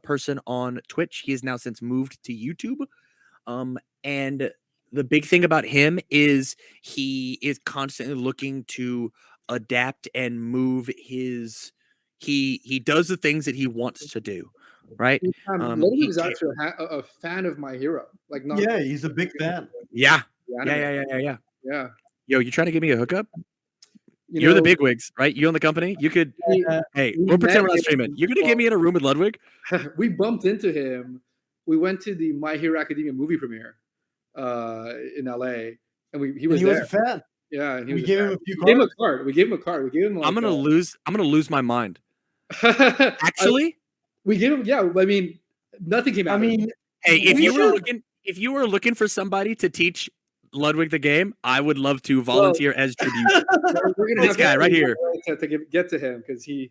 person on Twitch. He has now since moved to YouTube. And the big thing about him is he is constantly looking to adapt and move his he does the things that he wants to do, right? Ludwig is actually a fan of My Hero. Like, not Yeah, he's a big fan. Yeah. the anime. Yeah. Yo, you trying to give me a hookup? You You're the know, big wigs, right? You own the company. You could. Hey, we we'll pretend we're met not streaming. him. You're gonna get me in a room with Ludwig? we bumped into him. We went to the My Hero Academia movie premiere in LA, and he was And he there. was a fan. Yeah, and We gave him a few We gave him a cards. card. We gave him a card. We gave him like, I'm gonna lose my mind. Actually, we gave him. Yeah, I mean, nothing came out. I mean, hey, if we you were looking for somebody to teach Ludwig the game, I would love to volunteer as tribute. we're gonna This have guy right here. to get to him because we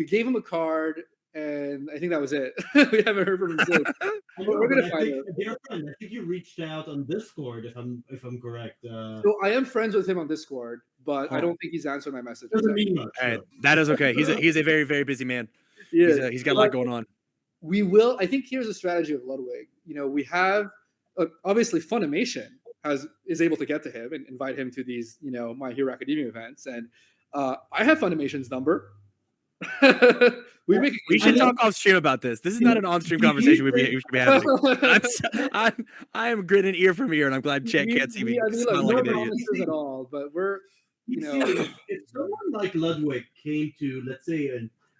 gave him a card, and I think that was it. We haven't heard from him since. We're gonna find him. I think you reached out on Discord, if I'm correct. So I am friends with him on Discord, but I don't think he's answered my message. Doesn't mean much. All right, that is okay. He's a very, very busy man. Yeah, He's got a lot going on. we will. I think here's a strategy of Ludwig. You know, we have obviously Funimation is able to get to him and invite him to these, you know, My Hero Academia events, and I have Funimation's number. We should talk off stream about this. This is not an on stream conversation we should be having. I am grinning ear from ear, and I'm glad Chet can't see me. I mean, smell look, like no an idiot. promises at all, but we're, you know, if someone like Ludwig came to, let's say,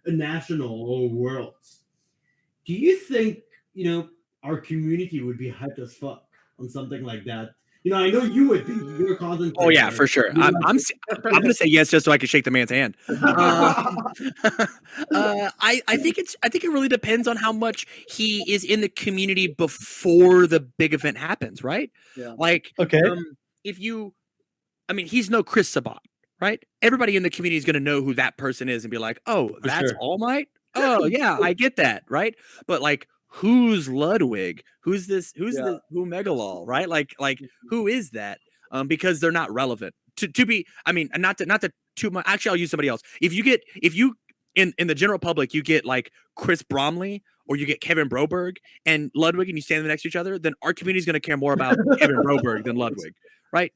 a national or worlds, do you think, you know, our community would be hyped as fuck on something like that? You know, I know you would be. You're a content Oh yeah, creator. for sure. I'm gonna say yes just so I can shake the man's hand. I think it really depends on how much he is in the community before the big event happens, right? Yeah. Like, okay. He's no Chris Sabat, right? Everybody in the community is gonna know who that person is and be like, oh, For that's sure. All Might. Oh yeah, I get that, right? But like, who's Ludwig? Who's this? Who Megalol? Right? Like who is that? Because they're not relevant to be. I mean, not to too much. Actually, I'll use somebody else. If you in the general public, you get like Chris Bromley or you get Kevin Broberg and Ludwig, and you stand them next to each other, then our community is going to care more about Kevin Broberg than Ludwig, right?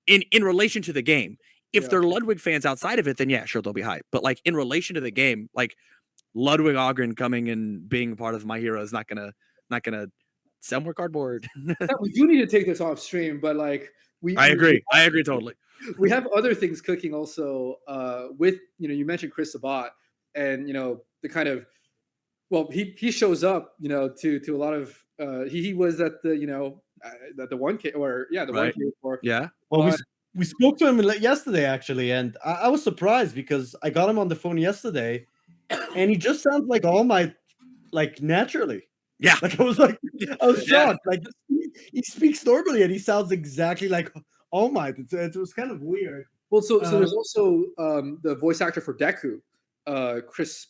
In relation to the game. If they're Ludwig fans outside of it, then yeah, sure, they'll be hyped. But like in relation to the game, like Ludwig Ogren coming and being part of My Hero is not gonna sell more cardboard. we do need to take this off stream, but like I agree totally. We have other things cooking also. With, you know, you mentioned Chris Sabat, and you know, the kind of, well, he shows up, you know, to a lot of he was at the, you know, at the 1K or the 1K for Well, we spoke to him yesterday actually, and I was surprised because I got him on the phone yesterday, and he just sounds like All Might, like naturally. Yeah, like I was shocked. Like he speaks normally, and he sounds exactly like All Might. It was kind of weird. Well, so there's also the voice actor for Deku, Chris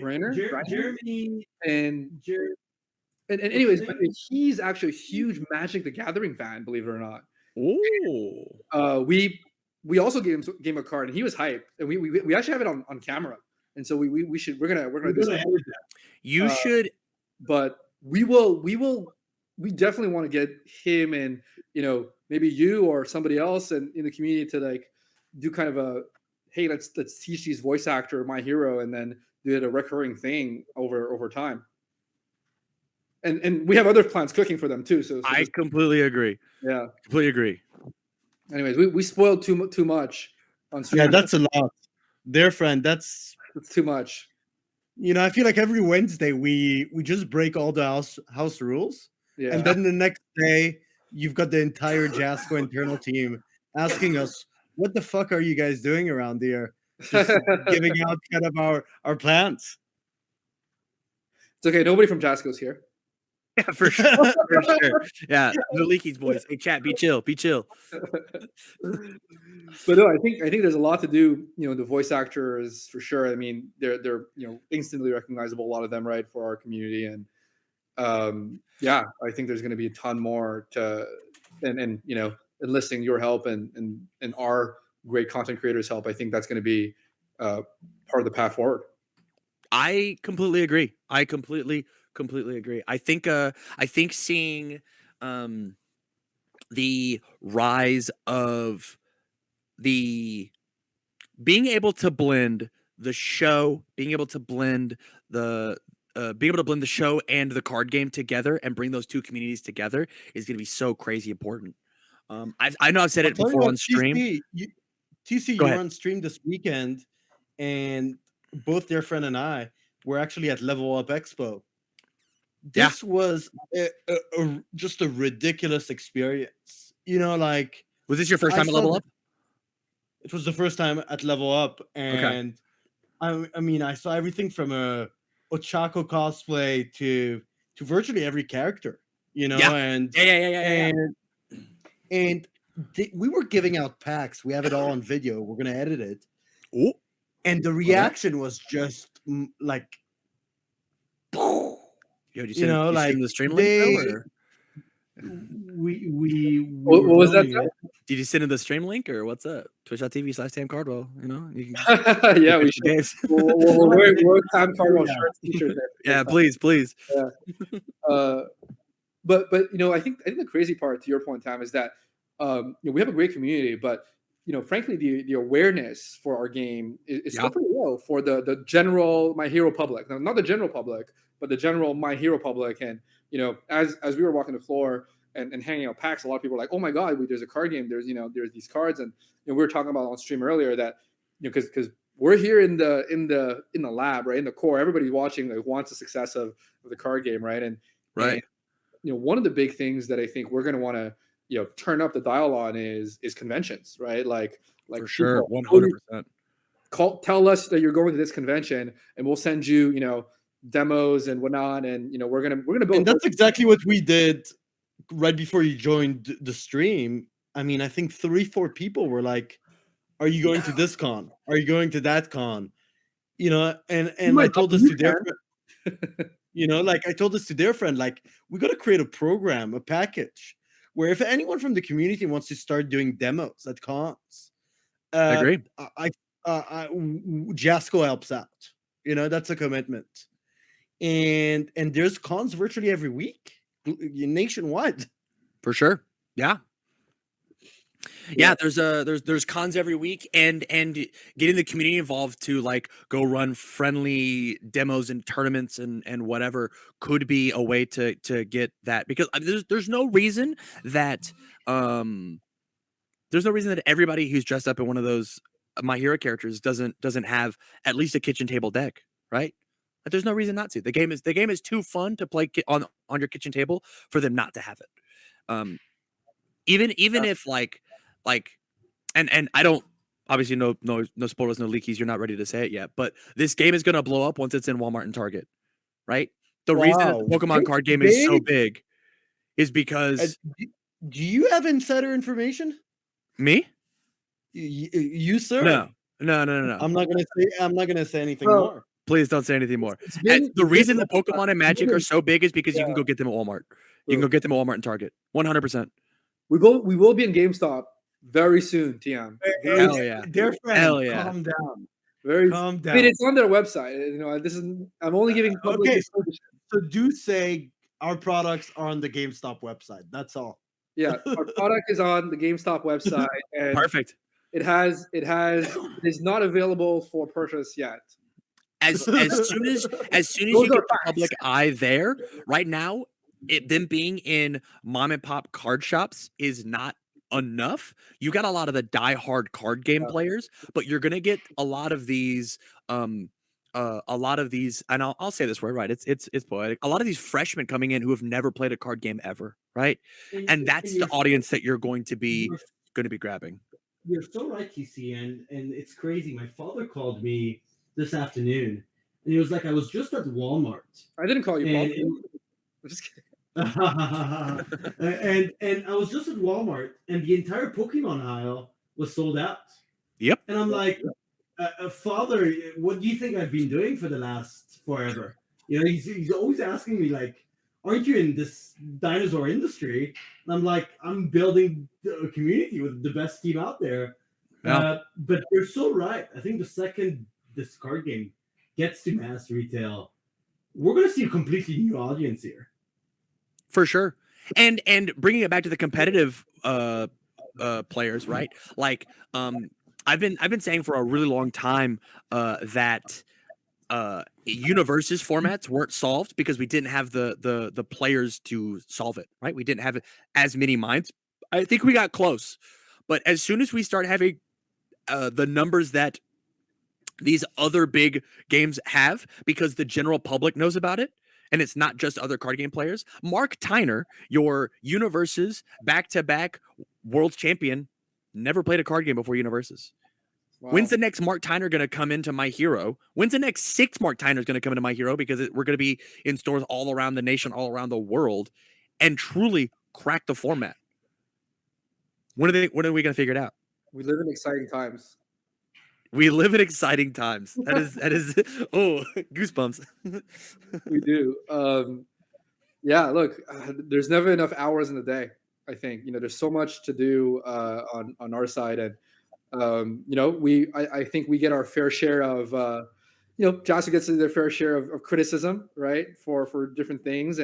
Brenner, Jeremy, and anyways, he's actually a huge Magic the Gathering fan, believe it or not. Oh, we also gave him a card, and he was hyped, and we actually have it on camera, and so we're gonna do that. You should, but we will we definitely want to get him and maybe you or somebody else in the community to like do kind of a, hey, let's teach these voice actor My Hero, and then do it a recurring thing over time. And we have other plans cooking for them too. So I completely agree. yeah. Completely agree. Anyways, we spoiled too much on stream. Yeah, that's a lot. Dear friend, that's too much. I feel like every Wednesday we just break all the house rules, Yeah. and then the next day you've got the entire Jasco internal team asking us, "What the fuck are you guys doing around here?" Just giving out kind of our plans. It's okay. Nobody from Jasco's here. Yeah, for sure. For sure. Yeah, the Leaky's voice. Hey, chat, be chill. Be chill. But no, I think there's a lot to do. The voice actors for sure. I mean, they're instantly recognizable. A lot of them, right, for our community, and yeah, I think there's going to be a ton more to, and enlisting your help and our great content creators' help. I think that's going to be part of the path forward. I completely agree. I completely agree. I think seeing the rise of the being able to blend the show, being able to blend the show and the card game together and bring those two communities together is going to be so crazy important. I know I've said I'll it tell you before what, on stream. TC, Go you're ahead. on stream this weekend, and both Dear Friend and I were actually at Level Up Expo. This was just a ridiculous experience. Like, Was this your first time at Level Up? It was the first time at Level Up, and I mean, I saw everything from a Ochako cosplay to virtually every character. Yeah. And Yeah. and we were giving out packs. We have it all on video. We're gonna edit it. Oh. And the reaction was just like, Yo, did you send like the stream link, Phil, or? What was that? Did you send in the stream link, or what's up? Twitch.tv/Tam Cardwell. You can yeah, we should. Games. we're Tam Cardwell shirts, t-shirts. Yeah, please. Yeah. But I think the crazy part, to your point, Tam, is that we have a great community, but frankly, the awareness for our game is still pretty low for the general My Hero public. Now, not the general public, but the general My Hero public. And as we were walking the floor and hanging out packs, a lot of people were like, "Oh my God, there's a card game. There's these cards." And we were talking about on stream earlier that because we're here in the lab, right, in the core. Everybody's watching, like, wants the success of the card game, right? And one of the big things that I think we're going to want to turn up the dial on is conventions, right? Like for sure, 100%. Tell us that you're going to this convention, and we'll send you demos and whatnot, and we're gonna build. And that's exactly what we did right before you joined the stream. I mean, I think 3-4 people were like, "Are you going to this con? Are you going to that con?" And I told this to their friend. Like I told this to their friend, like, we got to create a program, a package, where if anyone from the community wants to start doing demos at cons, I agree. Jasco helps out. That's a commitment. And there's cons virtually every week, nationwide. For sure. Yeah. Yeah, there's cons every week, and getting the community involved to like go run friendly demos and tournaments and whatever could be a way to get that, because there's no reason that everybody who's dressed up in one of those My Hero characters doesn't have at least a kitchen table deck, right? But there's no reason not to. The game is too fun to play on your kitchen table for them not to have it. Even if like and I don't, obviously no spoilers, no leakies, you're not ready to say it yet, but this game is gonna blow up once it's in Walmart and Target, right? The reason that the Pokemon card game is so big is because do you have insider information? Me? You sir? No. I'm not gonna say anything more. Please don't say anything more. The reason the Pokemon and Magic are so big is because you can go get them at Walmart. You can go get them at Walmart and Target. 100%. We will be in GameStop very soon, TM. Hell yeah. Dear friend, hell yeah. Calm down. Calm down. I mean, it's on their website. This is. I'm only giving public. Okay, so do say our products are on the GameStop website. That's all. Yeah, our product is on the GameStop website, and Perfect. it is not available for purchase yet. As soon as Those you are get the facts. public eye there, right now, them being in mom and pop card shops is not enough. You got a lot of the die-hard card game Yeah. players, but you're gonna get a lot of these, and I'll say this word right. It's poetic. A lot of these freshmen coming in who have never played a card game ever, right? And And that's the audience that you're going to be grabbing. you're so right, TC, and it's crazy. My father called me this afternoon, and he was like, "I was just at Walmart, I didn't call you and Paul. I'm just kidding. and I was just at Walmart, and the entire Pokemon aisle was sold out." Yep. And I'm like, "Father, what do you think I've been doing for the last forever?" You know, he's always asking me like, "Aren't you in this dinosaur industry?" And I'm like, "I'm building a community with the best team out there." Yeah. But you're so right. I think the second this card game gets to mass retail, we're going to see a completely new audience here. For sure. And bringing it back to the competitive players, right? Like I've been saying for a really long time that Universe's formats weren't solved because we didn't have the players to solve it, right? We didn't have as many minds. I think we got close. But as soon as we start having the numbers that these other big games have, because the general public knows about it, and it's not just other card game players. Mark Tyner, your Universes back-to-back world champion, never played a card game before Universes. Wow. When's the next Mark Tyner going to come into My Hero? When's the next 6 Mark Tyners going to come into My Hero? Because we're going to be in stores all around the nation, all around the world, and truly crack the format. When are we going to figure it out? We live in exciting times. We live in exciting times. That is oh, goosebumps. We do. Yeah, look, there's never enough hours in the day. I think there's so much to do on our side, and I think we get our fair share of Joshua gets their fair share of criticism, right, for different things,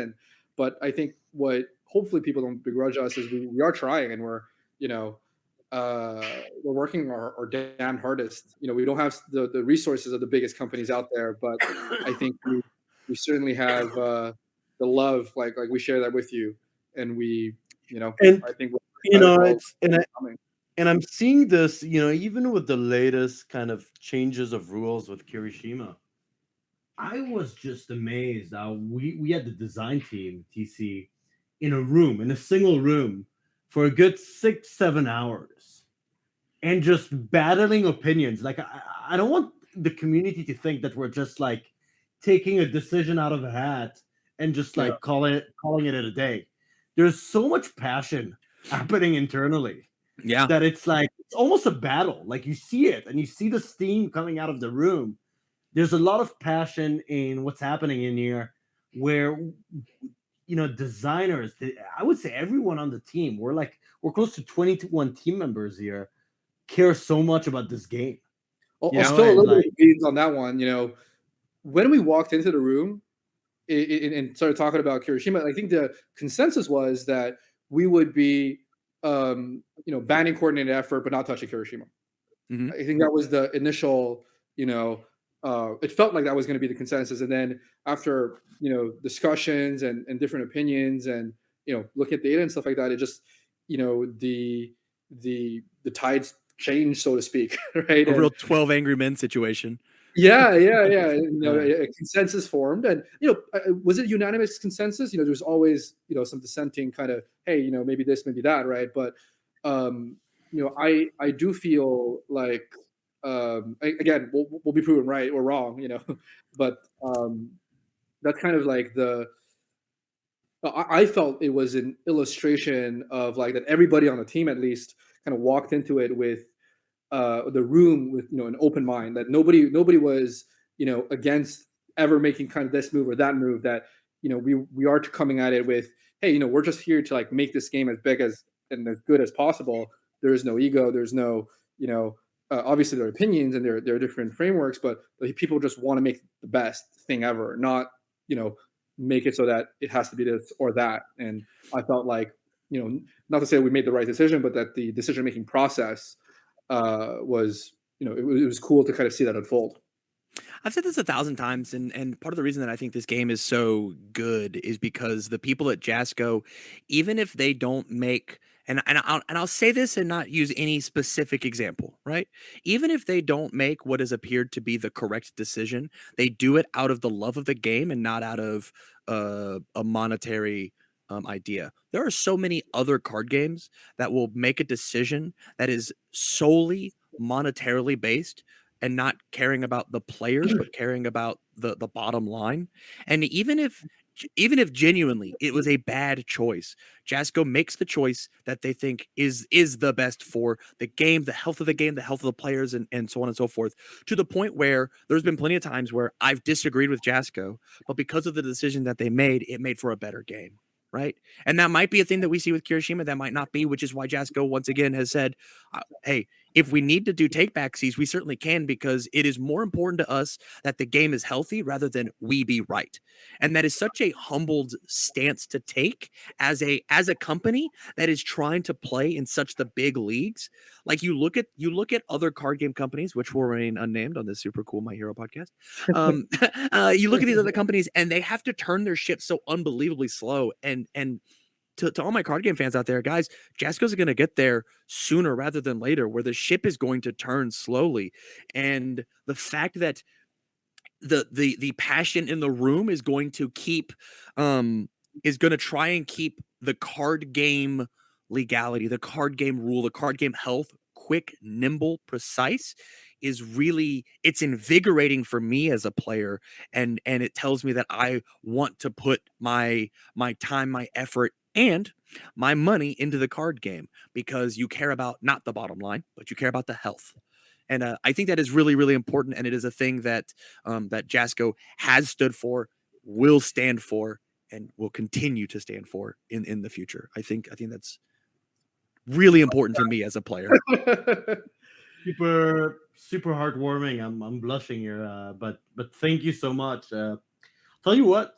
but I think what hopefully people don't begrudge us is we are trying, and we're working our damn hardest. We don't have the resources of the biggest companies out there, but I think we certainly have the love, like we share that with you, and And I think we're you excited know, for all it's and that's coming. I'm seeing this, even with the latest kind of changes of rules with Kirishima. I was just amazed how we had the design team, TC, in a single room, for a good 6-7 hours, and just battling opinions. Like I don't want the community to think that we're just like taking a decision out of a hat and just like calling it a day. There's so much passion happening internally Yeah. that it's like it's almost a battle. Like you see it and you see the steam coming out of the room. There's a lot of passion in what's happening in here, where designers, I would say everyone on the team, we're close to 21 team members here, care so much about this game. I'll Yeah, spill a and little bit of beans on that one. When we walked into the room and started talking about Kirishima, I think the consensus was that we would be, banning coordinated effort, but not touching Kirishima. Mhm. I think that was the initial, it felt like that was going to be the consensus. And then after, discussions and different opinions and, look at data and stuff like that, it just, the tides changed, so to speak. Right. A real 12 Angry Men situation. Yeah. A consensus formed, and was it unanimous consensus? There's always some dissenting kind of, hey, maybe this, maybe that, right? But I do feel like again, we'll be proven right or wrong, but that's kind of like I felt it was an illustration of like that everybody on the team at least kind of walked into it with the room with an open mind, that nobody was against ever making kind of this move or that move, that we are coming at it with, hey, we're just here to like make this game as big as and as good as possible. There is no ego, there's no obviously there are opinions and there are different frameworks, but people just want to make the best thing ever, not make it so that it has to be this or that. And I felt like, not to say we made the right decision, but that the decision-making process was, it was cool to kind of see that unfold. I've said this 1,000 times, and part of the reason that I think this game is so good is because the people at Jasco, even if they don't make and I'll say this and not use any specific example, right? Even if they don't make what has appeared to be the correct decision, they do it out of the love of the game and not out of a monetary idea. There are so many other card games that will make a decision that is solely monetarily based and not caring about the players, but caring about the bottom line. And even if genuinely it was a bad choice, Jasco makes the choice that they think is the best for the game, the health of the game, the health of the players, and so on and so forth. To the point where there's been plenty of times where I've disagreed with Jasco, but because of the decision that they made, it made for a better game. Right. And that might be a thing that we see with Kirishima. That might not be, which is why Jasco once again has said, hey, if we need to do take backsies, we certainly can, because it is more important to us that the game is healthy rather than we be right. And that is such a humbled stance to take as a company that is trying to play in such the big leagues. Like you look at other card game companies, which will remain unnamed on this super cool My Hero podcast. You look at these other companies and they have to turn their ship so unbelievably slow. And to all my card game fans out there, guys, Jasco's going to get there sooner rather than later, where the ship is going to turn slowly. And the fact that the passion in the room is going to keep is going to try and keep the card game legality, the card game rule, the card game health quick, nimble, precise is really, it's invigorating for me as a player, and it tells me that I want to put my time, my effort, and my money into the card game, because you care about not the bottom line, but you care about the health. And I think that is really, really important, and it is a thing that that Jasco has stood for, will stand for, and will continue to stand for in the future. I think that's really important to me as a player. Super heartwarming. I'm blushing here, but thank you so much. Tell you what,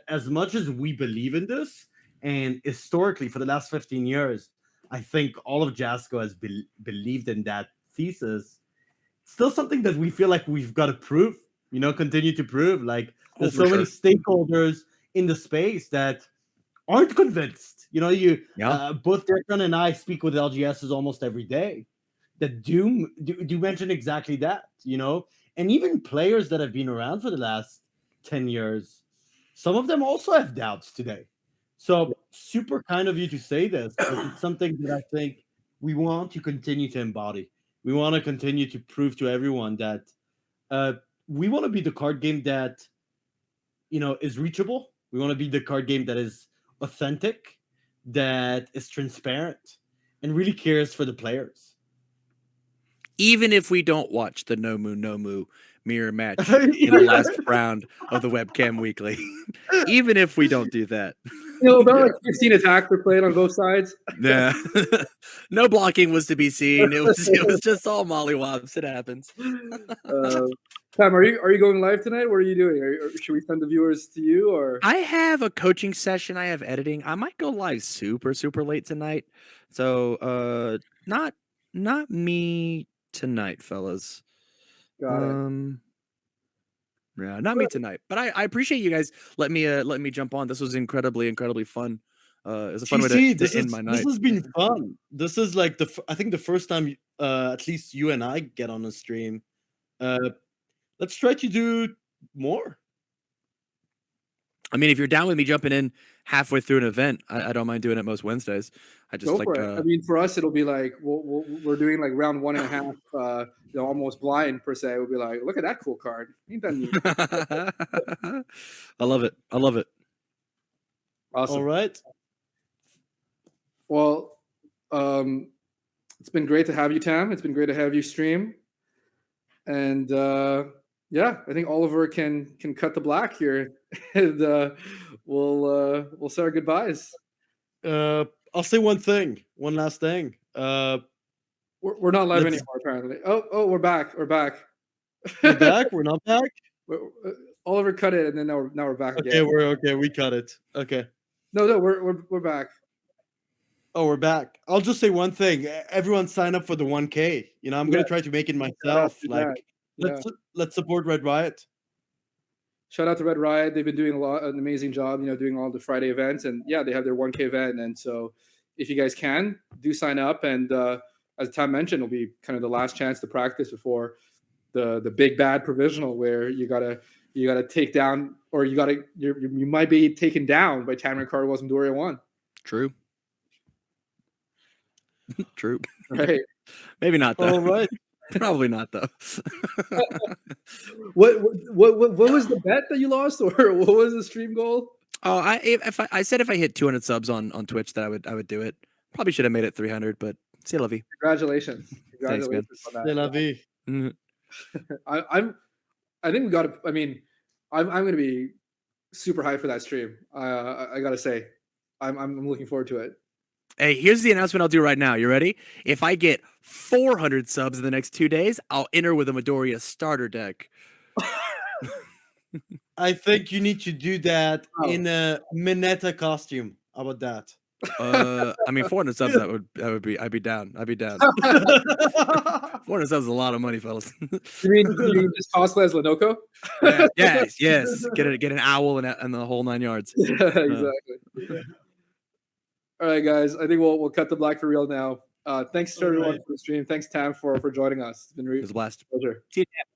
as much as we believe in this, and historically for the last 15 years, I think all of Jasco has believed in that thesis. Still something that we feel like we've got to prove, continue to prove. Like there's so many stakeholders in the space that aren't convinced. Both Declan and I speak with LGSs almost every day that do mention exactly that, and even players that have been around for the last 10 years, some of them also have doubts today. So super kind of you to say this, but it's something that I think we want to continue to embody. We want to continue to prove to everyone that we want to be the card game that is reachable. We want to be the card game that is authentic, that is transparent, and really cares for the players. Even if we don't watch the Nomu mirror match in the last round of the Webcam Weekly, even if we don't do that, about like 15 attacks were played on both sides. Yeah, no blocking was to be seen. It was just all mollywops. It happens. Pam, are you going live tonight? What are you doing? Should we send the viewers to you, or? I have a coaching session. I have editing. I might go live super late tonight. So not me tonight, fellas. Got it. Yeah, not me tonight. But I appreciate you guys let me jump on. This was incredibly fun. It was a fun way to end my night. This has been fun. This is like I think the first time at least you and I get on a stream. Let's try to do more. I mean, if you're down with me jumping in halfway through an event, I don't mind doing it most Wednesdays. I just go for it. I mean, for us, it'll be like we're doing like round 1.5, almost blind per se. We'll be like, look at that cool card. Ain't that neat? I love it. Awesome. All right. Well, it's been great to have you, Tam. It's been great to have you stream. And yeah, I think Oliver can cut the black here, and we'll say our goodbyes. I'll say one last thing. We're not live anymore, apparently. Oh, we're back. We're back. We're not back. Oliver cut it, and then now we're back Okay, again. we're okay. We cut it. Okay. No, we're back. Oh, we're back. I'll just say one thing. Everyone sign up for the 1K. You know, I'm gonna try to make it myself. do Like, that. Yeah. let's support Red Riot. Shout out to Red Riot. They've been doing an amazing job, doing all the Friday events, and yeah, they have their 1K event. And so, if you guys can, do sign up. And as Tom mentioned, it'll be kind of the last chance to practice before the big bad provisional, where you gotta take down, or you might be taken down by Tamron Cardwell and Doria 1. True. True. Right. Maybe not though. All right. Probably not though. What was the bet that you lost, or what was the stream goal? Oh, I said if I hit 200 subs on Twitch that I would do it. Probably should have made it 300, but c'est la vie. Congratulations. Thanks, man. On that. C'est la vie. I think we got to. I mean, I'm going to be super hyped for that stream. I got to say, I'm looking forward to it. Hey, here's the announcement I'll do right now. You ready? If I get 400 subs in the next 2 days, I'll enter with a Midoriya starter deck. I think you need to do that in a Mineta costume. How about that? I mean, 400 subs. I'd be down. I'd be down. 400 subs is a lot of money, fellas. You mean just cosplay as Lenoco? Yes. Get an owl and the whole 9 yards. Yeah, exactly. All right, guys. I think we'll cut the black for real now. Thanks to everyone for the stream. Thanks, Tam, for joining us. It's been It was a blast. pleasure. See you, Tam.